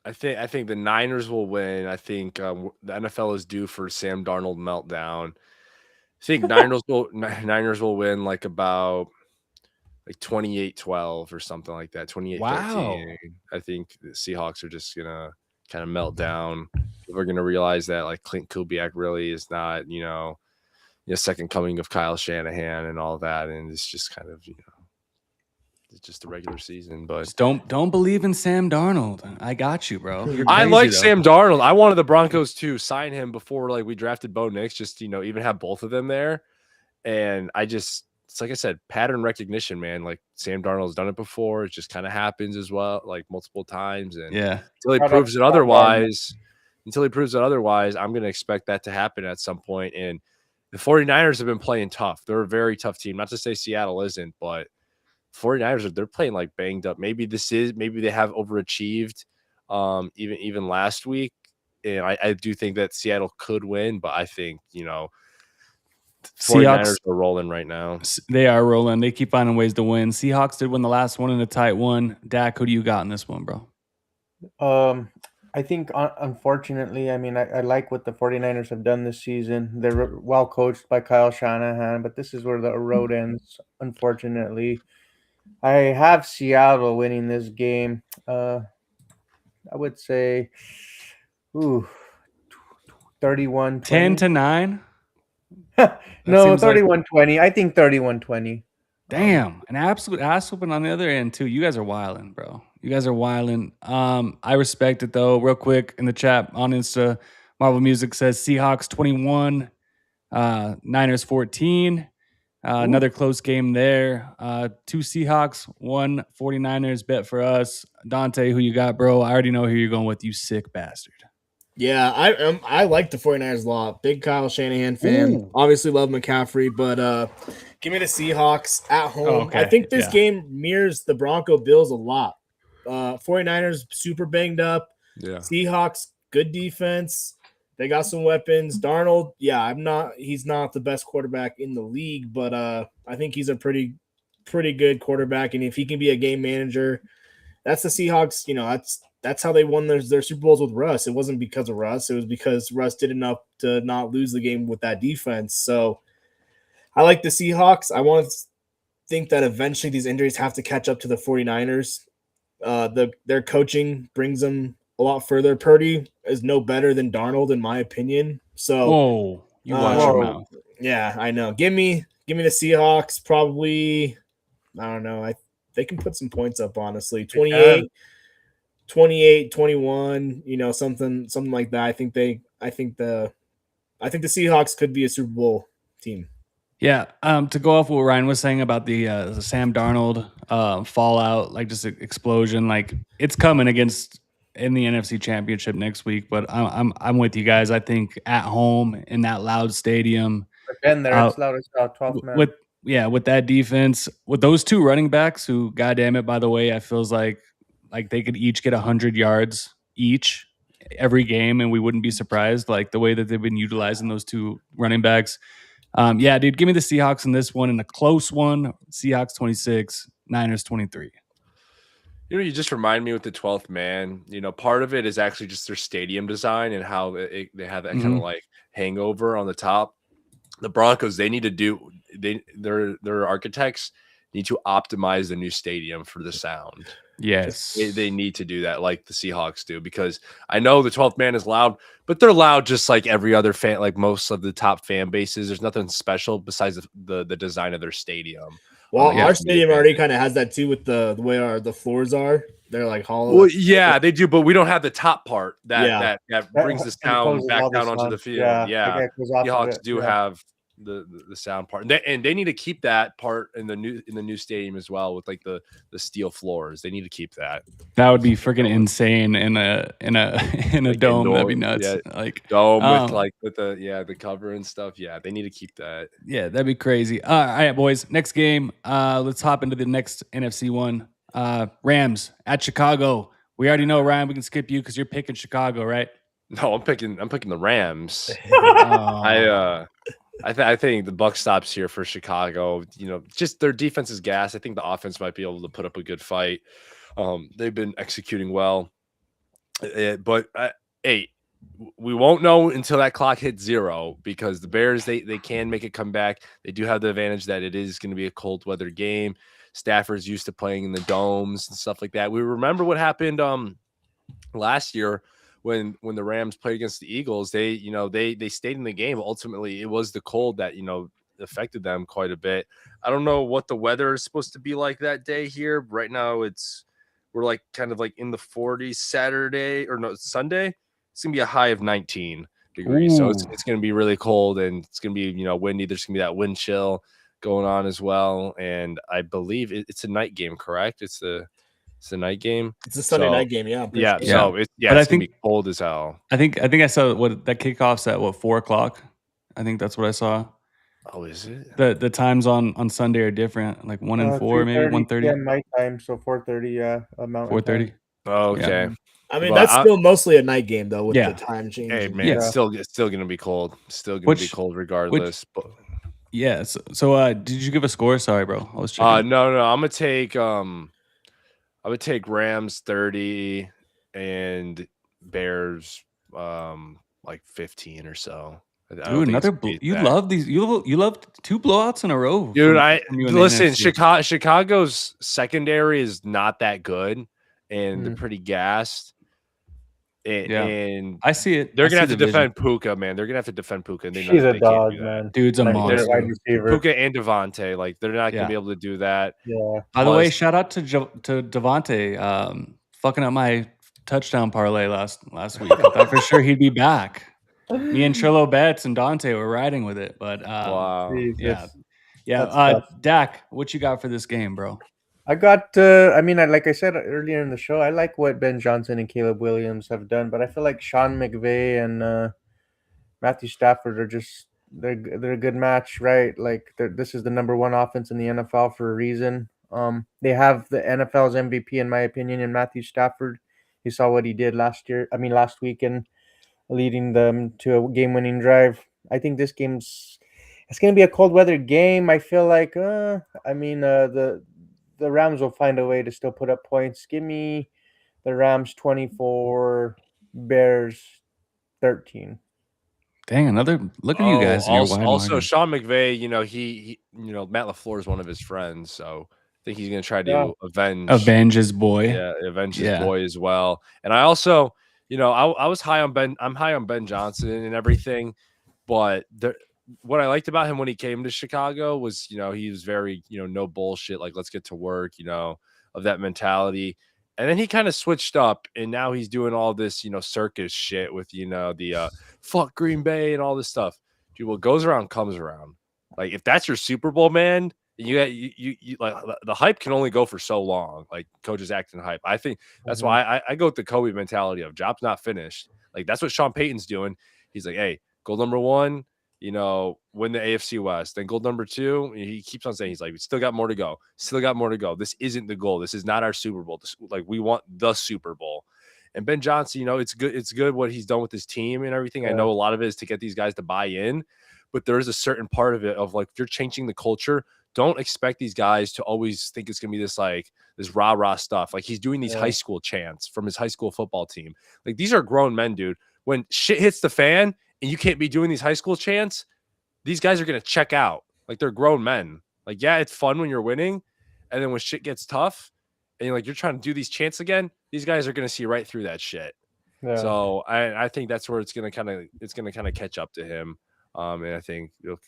I think the Niners will win. I think the NFL is due for Sam Darnold meltdown. I think Niners will win like about like 28-12 or something like that. 28-13. Wow. I think the Seahawks are just gonna kind of melt down. People are gonna realize that like Clint Kubiak really is not, second coming of Kyle Shanahan and all that, and it's just kind of it's just a regular season. But Just don't believe in Sam Darnold. I got you, bro. You're I crazy, like though. Sam Darnold. I wanted the Broncos to sign him before like we drafted Bo Nix, just even have both of them there. And it's like I said, pattern recognition, man. Like Sam Darnold's done it before. It just kind of happens as well, like multiple times. And Yeah. until he Shout out proves to it Sam otherwise, I'm gonna expect that to happen at some point. And the 49ers have been playing tough. They're a very tough team. Not to say Seattle isn't, but 49ers they're playing like banged up. Maybe they have overachieved even last week. And I do think that Seattle could win, but I think 49ers are rolling right now. They are rolling. They keep finding ways to win. Seahawks did win the last one in a tight one. Dak, who do you got in this one, bro? I think, unfortunately, I mean, I like what the 49ers have done this season. They're well coached by Kyle Shanahan, but this is where the road ends, unfortunately. I have Seattle winning this game. I would say, 31-20. 10-9. No, seems like- 31-20. I think 31-20. Damn, an absolute ass whooping on the other end too. You guys are wilding, bro. You guys are wilding. I respect it though. Real quick in the chat on Insta, Marvel Music says Seahawks 21, Niners 14. Another close game there. 2 Seahawks, 1 49ers. Bet for us. Dante, who you got, bro? I already know who you're going with, you sick bastard. Yeah, I like the 49ers a lot. Big Kyle Shanahan fan. Obviously love McCaffrey, but give me the Seahawks at home. okay. I think this game mirrors the Bronco Bills a lot. 49ers super banged up. Yeah. Seahawks, good defense. They got some weapons. Darnold, he's not the best quarterback in the league, but I think he's a pretty good quarterback. And if he can be a game manager, that's the Seahawks, that's how they won their Super Bowls with Russ. It wasn't because of Russ. It was because Russ did enough to not lose the game with that defense. So I like the Seahawks. I want to think that eventually these injuries have to catch up to the 49ers. Their coaching brings them a lot further. Purdy is no better than Darnold, in my opinion. So, whoa, you watch your mouth. Yeah, I know. Give me the Seahawks. Probably, I don't know. They can put some points up, honestly. 28, 21, something like that. I think the Seahawks could be a Super Bowl team. Yeah, to go off what Ryan was saying about the Sam Darnold fallout, like just explosion, like it's coming against in the NFC Championship next week. But I'm with you guys. I think at home in that loud stadium, Again, there it's loud as hell. 12 man. With that defense, with those two running backs, who, goddamn it, by the way, I feels like they could each get 100 yards each every game, and we wouldn't be surprised. Like the way that they've been utilizing those two running backs. Yeah, dude, give me the Seahawks in this one, in a close one. Seahawks 26, Niners 23. You just remind me with the 12th man. Part of it is actually just their stadium design and how they have that kind of like hangover on the top. The Broncos, they need to do their architects need to optimize the new stadium for the sound. Yes, they need to do that like the Seahawks do, because I know the 12th man is loud, but they're loud just like every other fan, like most of the top fan bases. There's nothing special besides the design of their stadium. Well, our stadium already kind of has that too, with the way the floors are. They're like hollow. Well, yeah, they do, but we don't have the top part that brings the sound back down onto the field. Yeah. Seahawks do have the sound part, and they need to keep that part in the new stadium as well, with like the steel floors. They need to keep that. That would be freaking insane in a like dome. That'd be nuts. Yeah, like dome with the cover and stuff. Yeah, they need to keep that. Yeah, that'd be crazy. All right, boys. Next game. Let's hop into the next NFC one. Rams at Chicago. We already know, Ryan, we can skip you because you're picking Chicago, right? No, I'm picking the Rams. Oh. I think the buck stops here for Chicago. Just their defense is gas. I think the offense might be able to put up a good fight. They've been executing well, but we won't know until that clock hits 0, because the Bears, they can make it come back. They do have the advantage that it is going to be a cold weather game. Stafford's used to playing in the domes and stuff like that. We remember what happened last year when the Rams played against the Eagles. They stayed in the game. Ultimately, it was the cold that affected them quite a bit. I don't know what the weather is supposed to be like that day here. Right now, we're like kind of like in the 40s. Sunday, it's gonna be a high of 19 degrees. Ooh. So it's gonna be really cold, and it's gonna be windy. There's gonna be that wind chill going on as well. And I believe it's a night game, correct? It's a night game. It's a Sunday night game, yeah. Yeah. Sure. So it's gonna be cold as hell. I think I saw that kickoff's at 4:00. I think that's what I saw. Oh, is it? The times on Sunday are different, like 1 and 4, maybe 1:30. Yeah, my time, so 4:30. Yeah, Mountain 4:30. Oh, okay. Yeah. I mean, that's still mostly a night game though, with the time change. Hey man, it's still gonna be cold. Still gonna be cold regardless. Yeah. So did you give a score? Sorry, bro. I was checking. No. I'm gonna take Rams 30 and Bears like 15 or so. Dude, you love these. You love 2 blowouts in a row. Dude, listen. Chicago's secondary is not that good, and they're pretty gassed. And I see it. They're gonna have to defend Puka, man. They're gonna have to defend Puka. And He's a dog, man. Dude's a monster. Puka and Devontae, like they're not gonna be able to do that. Yeah. By the way, shout out to Devontae, fucking up my touchdown parlay last week. I thought for sure he'd be back. Me and Trillo Betts and Dante were riding with it, but wow. yeah. Yeah. That's tough. Dak, what you got for this game, bro? I got. Like I said earlier in the show, I like what Ben Johnson and Caleb Williams have done, but I feel like Sean McVay and Matthew Stafford are just they're a good match, right? Like this is the number one offense in the NFL for a reason. They have the NFL's MVP in my opinion in Matthew Stafford. You saw what he did last weekend, leading them to a game-winning drive. I think this game's it's going to be a cold weather game. I feel like the Rams will find a way to still put up points. Give me the Rams 24, Bears 13. Dang, another look at you guys and your wide Also margin. Sean McVay, he Matt LaFleur is one of his friends, so I think he's gonna try to Avenge his boy. avenge his boy as well. And I also, I was high on Ben. I'm high on Ben Johnson and everything, but what I liked about him when he came to Chicago was, he was very, no bullshit, like let's get to work, of that mentality. And then he kind of switched up, and now he's doing all this, circus shit with, the fuck Green Bay and all this stuff. Dude, what goes around comes around. Like if that's your Super Bowl, man, you like the hype can only go for so long. Like coaches acting hype. I think that's why I go with the Kobe mentality of job's not finished. Like that's what Sean Payton's doing. He's like, hey, goal number one, win the AFC West. Then goal number two, he keeps on saying, he's like, we still got more to go. Still got more to go. This isn't the goal. This is not our Super Bowl. We want the Super Bowl. And Ben Johnson, it's good. It's good what he's done with his team and everything. Yeah. I know a lot of it is to get these guys to buy in, but there is a certain part of it of like, if you're changing the culture, don't expect these guys to always think it's going to be this rah-rah stuff. Like he's doing these high school chants from his high school football team. Like these are grown men, dude. When shit hits the fan and you can't be doing these high school chants, these guys are going to check out. Like they're grown men. Like, yeah, it's fun when you're winning. And then when shit gets tough and you're trying to do these chants again, these guys are going to see right through that shit. Yeah. So I think that's where it's going to kind of catch up to him. And I think it'll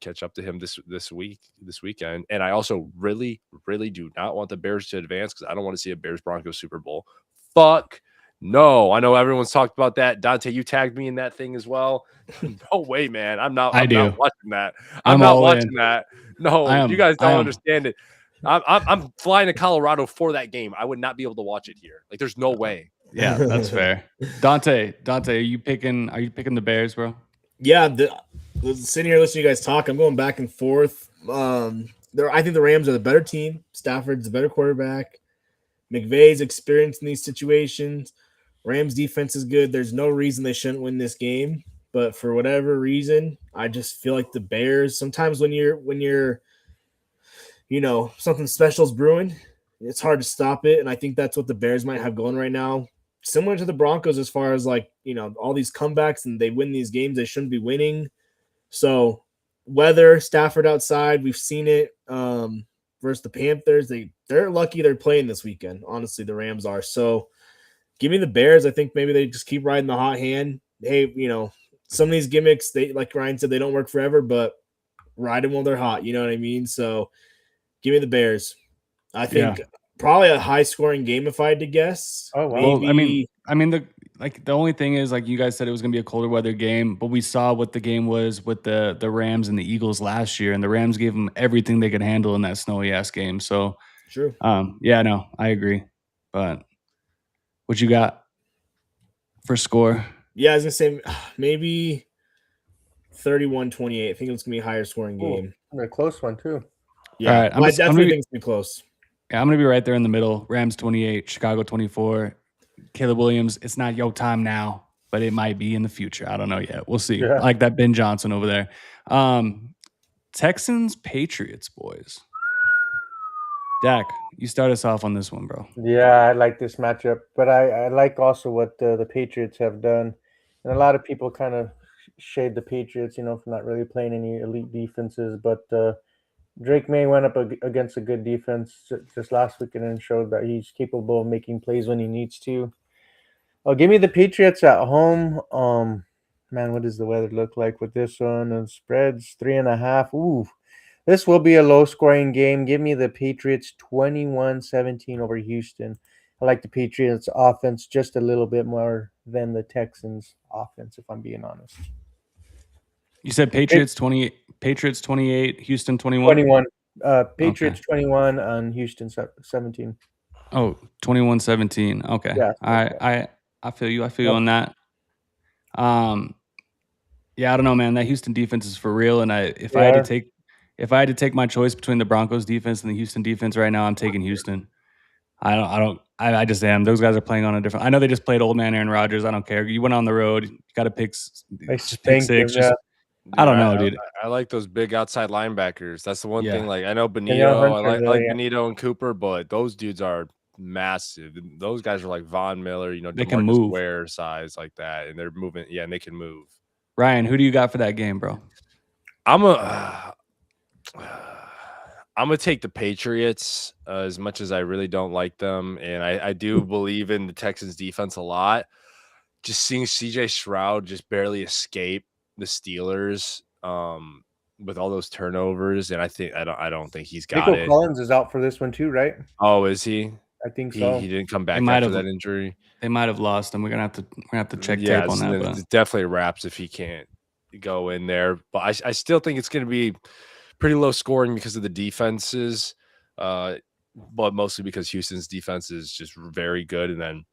catch up to him this weekend. And I also really, really do not want the Bears to advance because I don't want to see a Bears Broncos Super Bowl. Fuck no. I know everyone's talked about that. Dante, you tagged me in that thing as well. No way, man. I'm not watching that. I'm not watching that. No, you guys don't understand it. I'm flying to Colorado for that game. I would not be able to watch it here. Like, there's no way. Yeah, that's fair. Dante, are you picking the Bears, bro? Yeah, sitting here listening to you guys talk, I'm going back and forth. I think the Rams are the better team. Stafford's the better quarterback. McVay's experienced in these situations. Rams defense is good. There's no reason they shouldn't win this game. But for whatever reason, I just feel like the Bears, sometimes when you're something special is brewing, it's hard to stop it. And I think that's what the Bears might have going right now. Similar to the Broncos as far as all these comebacks and they win these games they shouldn't be winning. So weather, Stafford outside, we've seen it versus the Panthers. They're lucky they're playing this weekend. Honestly, the Rams are. So give me the Bears. I think maybe they just keep riding the hot hand. Hey, some of these gimmicks, they, like Ryan said, they don't work forever, but ride them while they're hot. You know what I mean? So give me the Bears. I think probably a high scoring game if I had to guess. Oh, wow. Maybe, well, I mean the only thing is, like you guys said, it was gonna be a colder weather game, but we saw what the game was with the Rams and the Eagles last year, and the Rams gave them everything they could handle in that snowy ass game. So true. Yeah, no, I agree. But what you got for score? Yeah, I was gonna say maybe 31-28. I think it's gonna be a higher scoring game. A close one too. Yeah, all right, I definitely think it's gonna be close. Yeah, I'm gonna be right there in the middle. Rams 28, Chicago 24. Caleb Williams, it's not your time now, but it might be in the future. I don't know yet. We'll see. Yeah. I like that Ben Johnson over there. Texans, Patriots, boys. Dak, you start us off on this one, bro. Yeah, I like this matchup, but I like also what the Patriots have done. And a lot of people kind of shade the Patriots, for not really playing any elite defenses, but Drake May went up against a good defense just last weekend and showed that he's capable of making plays when he needs to. Give me the Patriots at home. Man, what does the weather look like with this one? And spreads 3.5. Ooh, this will be a low-scoring game. Give me the Patriots 21-17 over Houston. I like the Patriots offense just a little bit more than the Texans offense, if I'm being honest. You said Patriots 28. Patriots 28, Houston 21? 21. Patriots Okay. 21 and Houston 17. Oh, 21-17. Okay. Yeah. I feel you. I feel you on that. Yeah, I don't know, man. That Houston defense is for real. And if I had to take my choice between the Broncos defense and the Houston defense right now, I'm taking Houston. I just am. Those guys are playing on a different. I know they just played old man Aaron Rodgers. I don't care. You went on the road. You got to pick. I Just pick spanked him, six. Just I don't know, dude. I like those big outside linebackers. That's the one thing. Yeah. Like I know Danielle Benito. Hunter, I like yeah. Benito and Cooper, but those dudes are massive. Those guys are like Von Miller, They can DeMarcus move. Ware size like that, and they're moving. Yeah, and they can move. Ryan, who do you got for that game, bro? I'm gonna take the Patriots as much as I really don't like them, and I do believe in the Texans defense a lot. Just seeing CJ Stroud just barely escape the Steelers with all those turnovers, and I don't think he's got Nico it. Collins is out for this one too, right? Oh, is he? I think so. He didn't come back after that injury. They might have lost him. We're gonna have to check tape on that. But It's definitely wraps if he can't go in there. But I still think it's going to be pretty low scoring because of the defenses, but mostly because Houston's defense is just very good, and then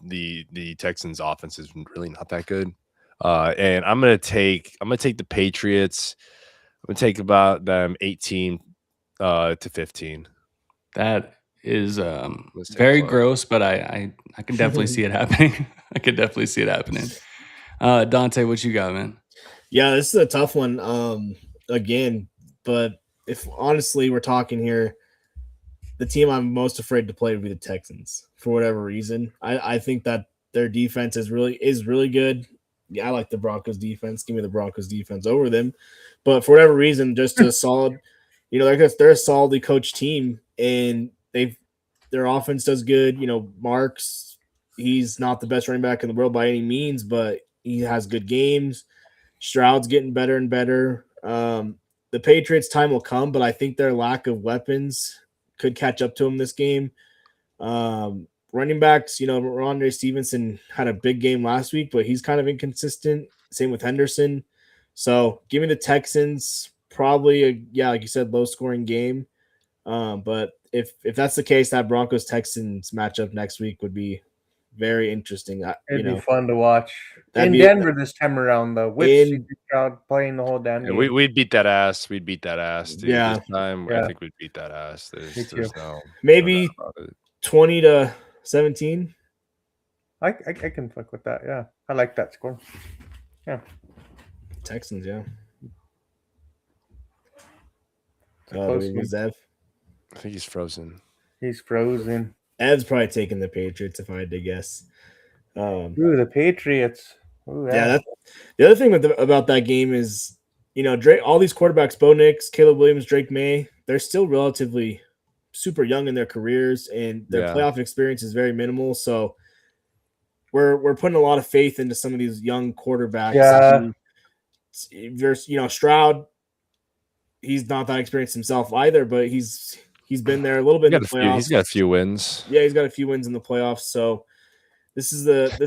the Texans' offense is really not that good. And I'm gonna take the Patriots. I'm gonna take about them 18 to 15. that is very gross, but I can definitely see it happening. I can definitely see it happening. Dante, what you got, man? Yeah, this is a tough one. Again, but if honestly we're talking here, the team I'm most afraid to play would be the Texans for whatever reason. I think that their defense is really good. Yeah, I like the Broncos defense. Give me the Broncos defense over them. But for whatever reason, just a solid, they're a solidly coached team, and their offense does good. Marks, he's not the best running back in the world by any means, but he has good games. Stroud's getting better and better. The Patriots' time will come, but I think their lack of weapons could catch up to them this game. Running backs, Rondre Stevenson had a big game last week, but he's kind of inconsistent. Same with Henderson. So give me the Texans, probably like you said, low scoring game. But if that's the case, that Broncos Texans matchup next week would be very interesting. It'd be fun to watch in Denver this time around, though. With CJ Stroud playing the whole damn game, we'd beat that ass. We'd beat that ass, dude. Yeah, this time I think we'd beat that ass. There's maybe 20-17. I can fuck with that. Yeah, I like that score. Yeah, Texans. Yeah. Zev? I think he's frozen. He's frozen. Ed's probably taking the Patriots if I had to guess. Ooh, the Patriots. Ooh, yeah. The other thing about that game is, Drake, all these quarterbacks, Bo Nix, Caleb Williams, Drake May, they're still relatively super young in their careers, and their playoff experience is very minimal. So we're putting a lot of faith into some of these young quarterbacks. Yeah. There's, Stroud, he's not that experienced himself either, but he's been there a little bit in the playoffs. He's got a few wins. Yeah, he's got a few wins in the playoffs. So this is the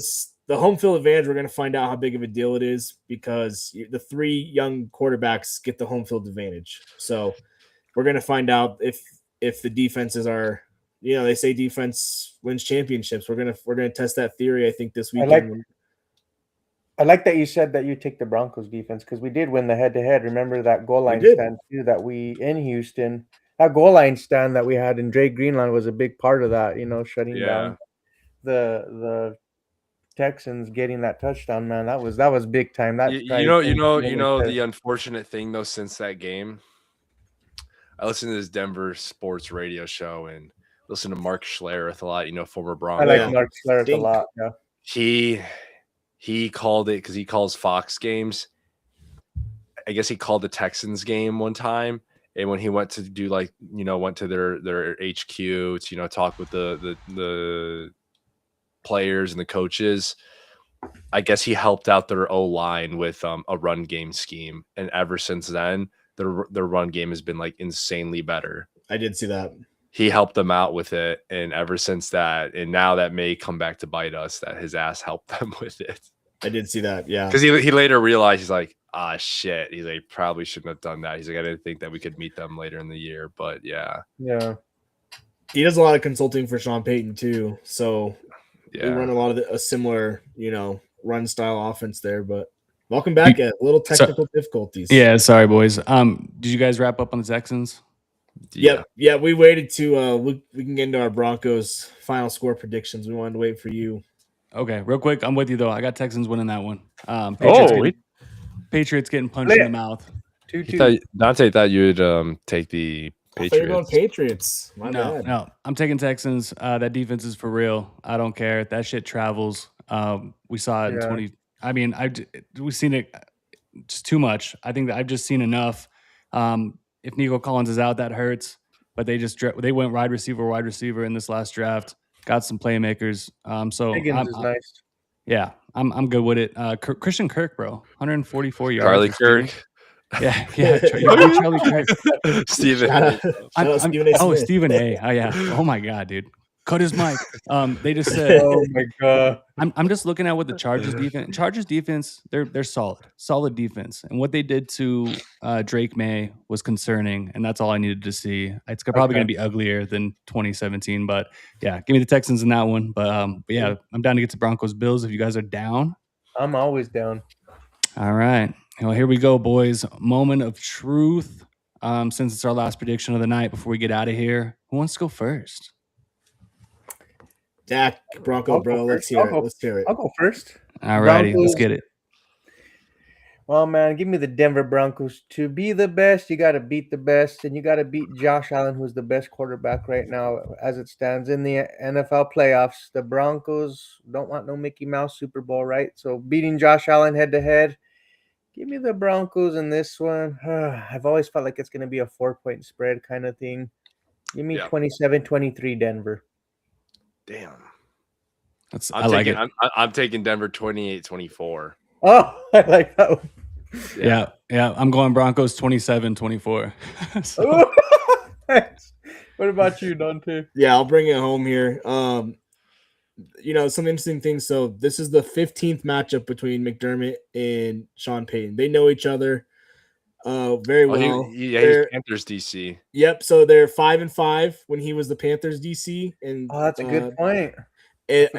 home field advantage. We're going to find out how big of a deal it is because the three young quarterbacks get the home field advantage. So we're going to find out if the defenses are, they say defense wins championships. We're gonna test that theory, I think, this weekend. I like that you said that you take the Broncos defense because we did win the head-to-head. Remember that goal line stand too that we in Houston. That goal line stand that we had in Drake Greenland was a big part of that. Shutting down the Texans, getting that touchdown. Man, that was big time. That the unfortunate thing though, since that game, I listened to this Denver sports radio show and listen to Mark Schlereth a lot. Former Bronco. I like Mark Schlereth a lot. Yeah. He called it because he calls Fox games. I guess he called the Texans game one time, and when he went to do went to their HQ to talk with the players and the coaches, I guess he helped out their O-line with a run game scheme, and ever since then, their run game has been insanely better. I did see that. He helped them out with it, and ever since that, and now that may come back to bite us, that his ass helped them with it. I did see that, yeah. Because he later realized, he's like, shit. He's like, probably shouldn't have done that. He's like, I didn't think that we could meet them later in the year, but yeah. Yeah. He does a lot of consulting for Sean Payton too, so we run Yeah. a lot of a similar, run style offense there. But welcome back at a little technical difficulties. Yeah, sorry, boys. Did you guys wrap up on the Texans? Yeah. Yeah. We waited to we can get into our Broncos final score predictions. We wanted to wait for you. Okay, real quick, I'm with you though. I got Texans winning that one. Patriots getting punched in the mouth. 2-2. Dante thought you would take the I thought you were going Patriots. Patriots. My bad. No, I'm taking Texans. That defense is for real. I don't care. That shit travels. We saw it in 20. I mean, we've seen it just too much. I think that I've just seen enough. If Nico Collins is out, that hurts. But they went wide receiver in this last draft. Got some playmakers. So Higgins is nice. Yeah, I'm good with it. Christian Kirk, bro, 144 yards. Charlie Kirk. Yeah. Charlie Kirk. Stephen A. Stephen A. Oh yeah. Oh my god, dude. Cut his mic. They just said. Oh my god. I'm just looking at what the Chargers defense. They're solid defense, and what they did to Drake May was concerning, and that's all I needed to see. It's probably going to be uglier than 2017, but yeah, give me the Texans in that one. But yeah, I'm down to get to Broncos Bills if you guys are down. I'm always down. All right. Well, here we go, boys. Moment of truth. Since it's our last prediction of the night, before we get out of here, who wants to go first? Dak, Bronco, bro. Let's hear it. I'll go first. All righty, let's get it. Well, man, give me the Denver Broncos. To be the best, you got to beat the best, and you got to beat Josh Allen, who's the best quarterback right now as it stands in the NFL playoffs. The Broncos don't want no Mickey Mouse Super Bowl, right? So beating Josh Allen head-to-head, give me the Broncos in this one. I've always felt like it's going to be a 4-point spread kind of thing. Give me 27-23 Denver. Damn. I'm taking Denver 28-24. Oh, I like that one. Yeah. I'm going Broncos 27-24. Thanks. What about you, Dante? Yeah, I'll bring it home here. Some interesting things. So this is the 15th matchup between McDermott and Sean Payton. They know each other very well. He's Panthers DC. Yep. So they're 5-5 when he was the Panthers DC, and that's a good point. And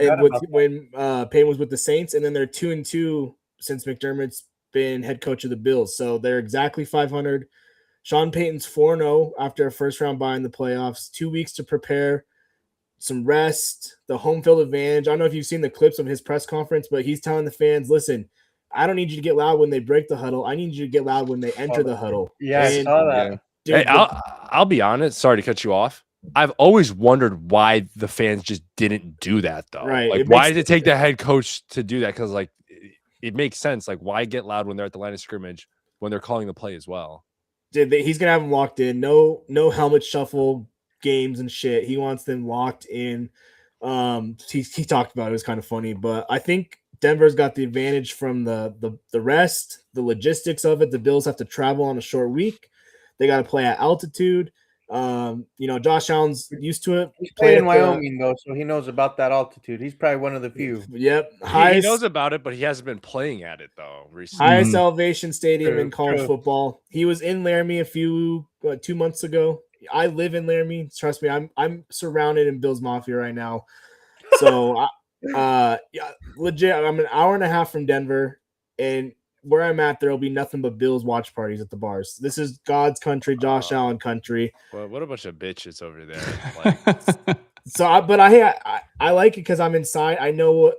when Payton was with the Saints, and then they're 2-2 since McDermott's been head coach of the Bills. So they're exactly 500. Sean Payton's 4-0 after a first-round bye in the playoffs. 2 weeks to prepare, some rest, the home field advantage. I don't know if you've seen the clips of his press conference, but he's telling the fans, listen, I don't need you to get loud when they break the huddle. I need you to get loud when they enter the huddle. Yeah, I saw that. Dude, I'll be honest. Sorry to cut you off. I've always wondered why the fans just didn't do that, though. Right. Like, why did it take the head coach to do that? Because, like, it makes sense. Like, why get loud when they're at the line of scrimmage when they're calling the play as well? Dude, he's going to have them locked in. No helmet shuffle games and shit. He wants them locked in. He talked about it. It was kind of funny. But I think Denver's got the advantage from the rest, the logistics of it. The Bills have to travel on a short week. They got to play at altitude. Josh Allen's used to it. He's played in Wyoming, though, so he knows about that altitude. He's probably one of the few. Yep. He knows about it, but he hasn't been playing at it, though, recently. Highest elevation stadium in college football. He was in Laramie 2 months ago. I live in Laramie. Trust me, I'm surrounded in Bills Mafia right now. So, legit, I'm an hour and a half from Denver, and where I'm at, there'll be nothing but Bills watch parties at the bars. This is God's country, Josh Allen country. Well, what a bunch of bitches over there. I like it because I'm inside. I know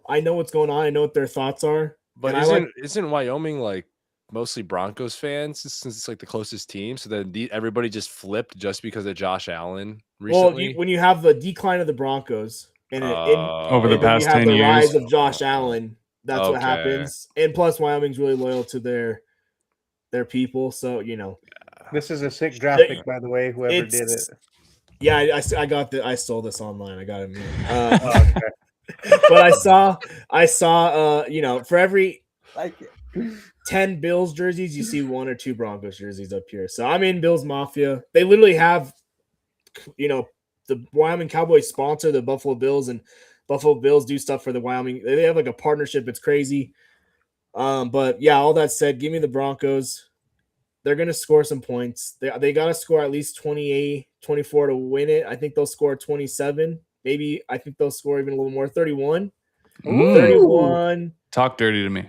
what's going on. I know what their thoughts are. But isn't Wyoming like mostly Broncos fans since it's like the closest team? So then everybody just flipped just because of Josh Allen recently? Well, when you have the decline of the Broncos and over the past 10 years, rise of Josh Allen. That's what happens. And plus, Wyoming's really loyal to their people. So, This is a sick graphic, by the way, whoever did it. Yeah, I stole this online. I got it. But I saw, for every 10 Bills jerseys, you see 1 or 2 Broncos jerseys up here. So I'm in Bills Mafia. They literally have, the Wyoming Cowboys sponsor the Buffalo Bills, and Buffalo Bills do stuff for the Wyoming. They have like a partnership. It's crazy. But yeah, all that said, give me the Broncos. They're going to score some points. They got to score at least 28, 24 to win it. I think they'll score 27. Maybe I think they'll score even a little more, 31. Mm. 31. Talk dirty to me.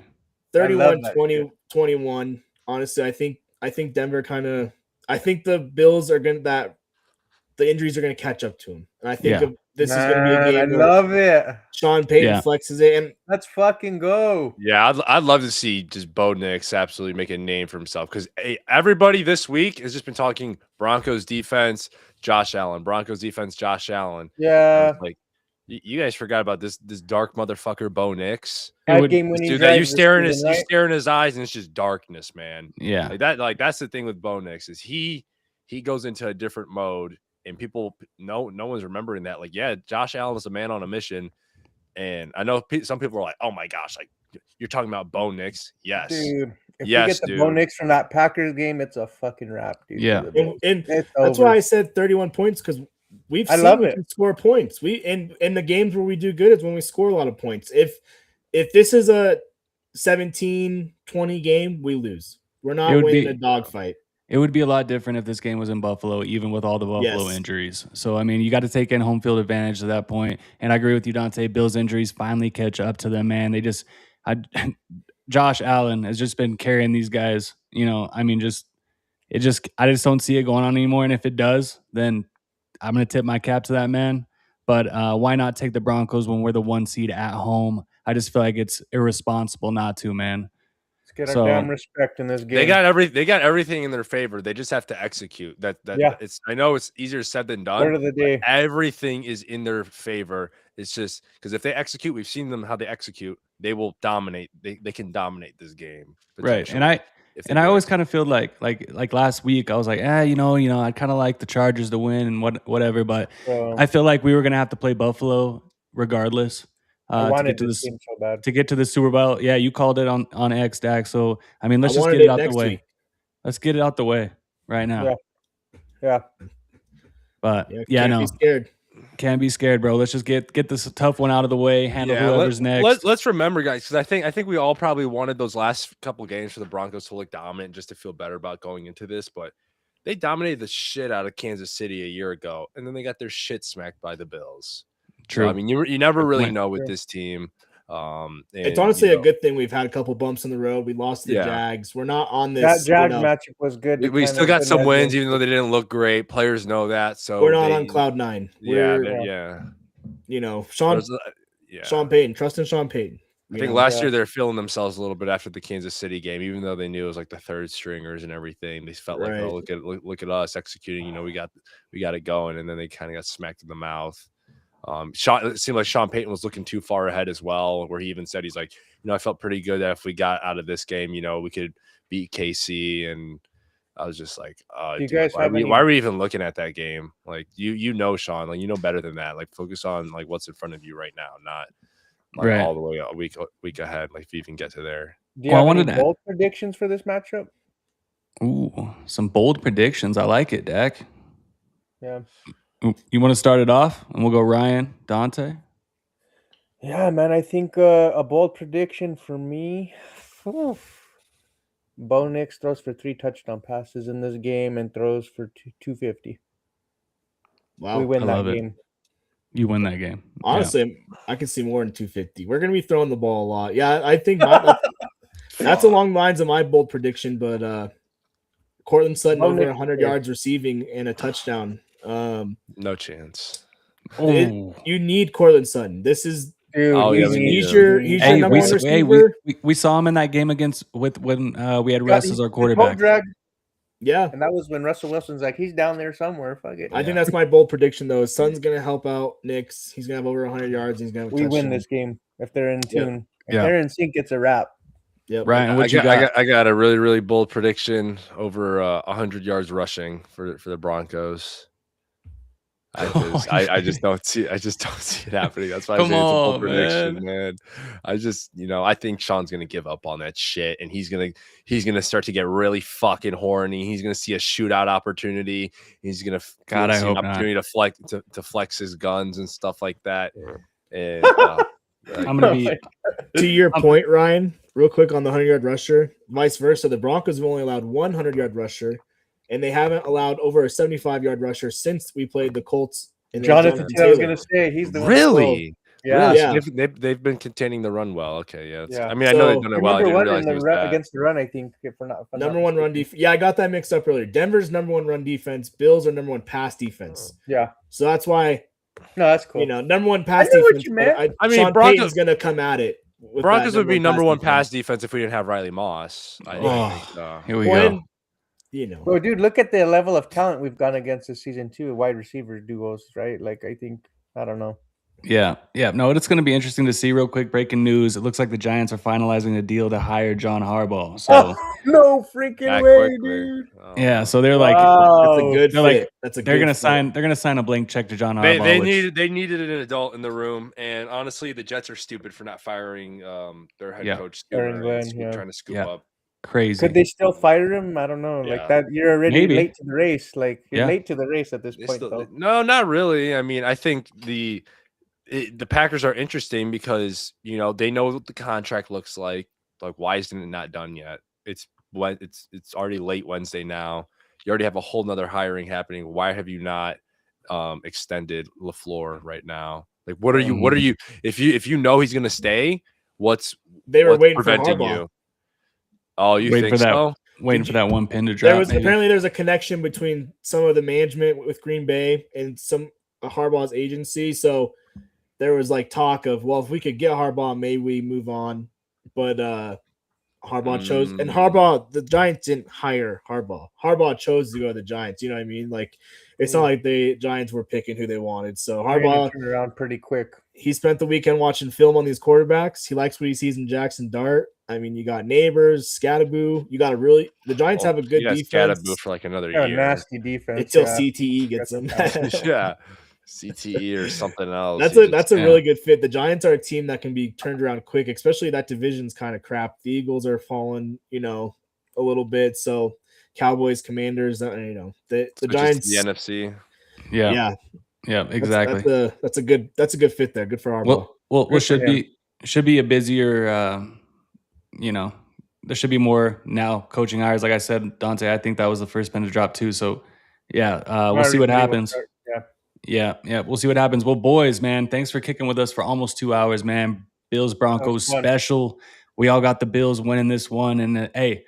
31, that 20, shit. 21. Honestly, I think Denver I think the Bills are going to the injuries are going to catch up to them. And I think this is going to be a game I where love it. Sean Payton flexes it. And let's fucking go. Yeah, I'd love to see just Bo Nix absolutely make a name for himself because everybody this week has just been talking Broncos defense, Josh Allen. Broncos defense, Josh Allen. Yeah. Like, you guys forgot about this dark motherfucker Bo Nix. Game-winning Dude, that you drives stare in this his season, you stare in his eyes and it's just darkness, man. Yeah. Like that's the thing with Bo Nix is he goes into a different mode and people no one's remembering that. Like, yeah, Josh Allen is a man on a mission. And I know some people are like, "Oh my gosh, like you're talking about Bo Nix?" Yes, dude. If yes, we get the Bo Nix from that Packers game, it's a fucking wrap, dude. Yeah, and that's why I said 31 points because we've seen we can score points. We in the games where we do good is when we score a lot of points. If this is a 17-20 game, we lose. We're not winning a dogfight. It would be a lot different if this game was in Buffalo, even with all the Buffalo injuries. So, I mean, you got to take in home field advantage at that point. And I agree with you, Dante. Bill's injuries finally catch up to them, man. Josh Allen has just been carrying these guys. You know, I mean, I just don't see it going on anymore. And if it does, then I'm going to tip my cap to that man. But why not take the Broncos when we're the 1 seed at home? I just feel like it's irresponsible not to, man. Get our damn respect in this game. They got everything in their favor. They just have to execute. I know it's easier said than done. Word of the day. Everything is in their favor. It's just because if they execute, we've seen them how they execute. They will dominate. They can dominate this game. Right. And I always kind of feel like last week I was like, I kind of like the Chargers to win and whatever. But I feel like we were gonna have to play Buffalo regardless. I wanted this game so bad. To get to the Super Bowl. Yeah, you called it on X, Dak. So, I mean, let's just get it out the way. Week. Let's get it out the way right now. Yeah. But, be scared. Can't be scared, bro. Let's just get this tough one out of the way, handle whoever's next. Let's remember, guys, because I think we all probably wanted those last couple games for the Broncos to look dominant just to feel better about going into this. But they dominated the shit out of Kansas City a year ago, and then they got their shit smacked by the Bills. True. So, I mean, you never really know with this team. It's honestly a good thing we've had a couple bumps in the road. We lost to the Jags. We're not on this. That Jags matchup was good. We still got some wins, even though they didn't look great. Players know that. So we're not on cloud nine. Yeah. You know, Sean Payton. Trust in Sean Payton. I think last year they're feeling themselves a little bit after the Kansas City game, even though they knew it was like the third stringers and everything. They felt like, oh, look at us executing. You know, we got it going, and then they kind of got smacked in the mouth. It seemed like Sean Payton was looking too far ahead as well, where he even said he's like, I felt pretty good that if we got out of this game, we could beat KC. And I was just like, why are we even looking at that game? Like, Sean, like, better than that. Like, focus on like what's in front of you right now, not all the way a week ahead. Like, if you even get to there. Do you have any bold predictions for this matchup? Ooh, some bold predictions. I like it, Dak. Yeah. You want to start it off, and we'll go Ryan, Dante. Yeah, man. I think a bold prediction for me. Bo Nix throws for 3 touchdown passes in this game and throws for 250. Wow, we win that game. You win that game. Honestly, I can see more than 250. We're going to be throwing the ball a lot. Yeah, I think that's along the lines of my bold prediction. But Cortland Sutton over 100 yards receiving and a touchdown. No chance. You need Cortland Sutton. This is he's your number one receiver. We saw him in that game when we had Russ as our quarterback. Yeah, and that was when Russell Wilson's like, he's down there somewhere. Fuck it. I think that's my bold prediction though. His son's gonna help out Nix. He's gonna have over 100 yards. He's gonna have a touchdown. win this game if they're in tune. If they're in sync, it's a wrap. Yep. Ryan, what I got a really, really bold prediction over 100 yards rushing for the Broncos. I just don't see it happening. That's why I say it's a bold prediction, man. I think Sean's gonna give up on that shit, and he's gonna start to get really fucking horny. He's gonna see a shootout opportunity. He's gonna see an opportunity to flex his guns and stuff like that. And I'm gonna be to your point, Ryan. real quick on the 100-yard rusher, vice versa. The Broncos have only allowed 100-yard rusher, and they haven't allowed over a 75-yard rusher since we played the Colts. And Jonathan Taylor, I was going to say, he's the one. Really? Yeah. Really? Yeah. So they've been containing the run well. Okay, yeah. Yeah. I mean, I know they've So, done it well. I didn't realize it was that. against the run, I think. If not number one run defense. Yeah, I got that mixed up earlier. Denver's number one run defense. Bills are number one pass defense. Yeah. So that's why. No, that's cool. You know, number one pass I know defense. what you meant. I mean, Sean Broncos Payton's going to come at it. Broncos would be number one pass defense. defense if we didn't have Riley Moss. I think. Here we go. You know, bro, dude, look at the level of talent we've gone against this season too. Wide receiver duos, right? Like, I think, I don't know. Yeah. No, it's going to be interesting to see. Real quick, breaking news. It looks like the Giants are finalizing a deal to hire John Harbaugh. So no freaking way, dude. Yeah, so they're like, that's a good fit. Like, that's a they're good gonna fit. sign. They're gonna sign a blank check to John Harbaugh. They needed an adult in the room, and honestly, the Jets are stupid for not firing their head coach trying to scoop up. Crazy. Could they still fire him? I don't know. Like that, you're already late to the race. Like you're late to the race at this point, though. No, not really. I mean, I think the Packers are interesting because they know what the contract looks like. Like, why isn't it not done yet? It's already late Wednesday now. You already have a whole nother hiring happening. Why have you not extended LaFleur right now? Like, what are you if you know he's gonna stay? What's preventing you? Oh, you think so? Waiting for that one pin to drop. Apparently there's a connection between some of the management with Green Bay and some Harbaugh's agency. So there was like talk of, well, if we could get Harbaugh, maybe we move on. But Harbaugh chose, and the Giants didn't hire Harbaugh. Harbaugh chose to go to the Giants. You know what I mean? Like, it's not like the Giants were picking who they wanted. So Harbaugh turned around pretty quick. He spent the weekend watching film on these quarterbacks. He likes what he sees in Jackson Dart. I mean, you got Neighbors, Scattaboo. The Giants have a good defense. Scattaboo for like another year. Nasty defense until CTE gets them. Yeah. CTE or something else. That's a really good fit. The Giants are a team that can be turned around quick, especially that division's kind of crap. The Eagles are falling, a little bit. So Cowboys, Commanders, the Giants, the NFC. Yeah, exactly. That's a good fit there. Good for Harbaugh. Well, should be a busier. There should be more now coaching hires. Like I said, Dante, I think that was the first pin to drop too. So we'll see what happens. Yeah, we'll see what happens. Well, boys, man, thanks for kicking with us for almost 2 hours, man. Bills Broncos special. We all got the Bills winning this one, and hey,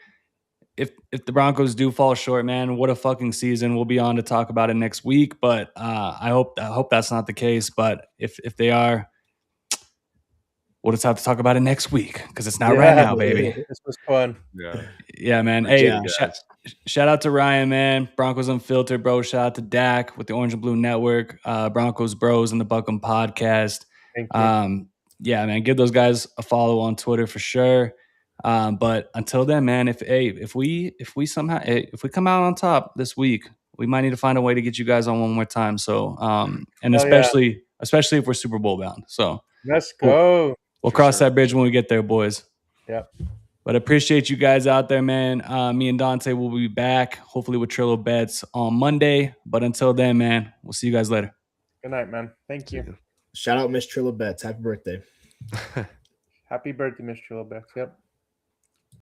if the Broncos do fall short, man, what a fucking season. We'll be on to talk about it next week, but I hope that's not the case. But if they are, we'll just have to talk about it next week because it's not right now, baby. This was fun. Yeah, man. Hey, shout out to Ryan, man. Broncos Unfiltered, bro. Shout out to Dak with the Orange and Blue Network, Broncos Bros and the Buckham Podcast. Thank you. Yeah, man. Give those guys a follow on Twitter for sure. But until then, man, if we come out on top this week, we might need to find a way to get you guys on one more time. So, and especially if we're Super Bowl bound. So let's go. We'll cross that bridge when we get there, boys. Yeah. But I appreciate you guys out there, man. Me and Dante will be back, hopefully with Trillo Bets on Monday. But until then, man, we'll see you guys later. Good night, man. Thank you. Shout out Miss Trillo Bets. Happy birthday. Happy birthday, Miss Trillo Bets. Yep.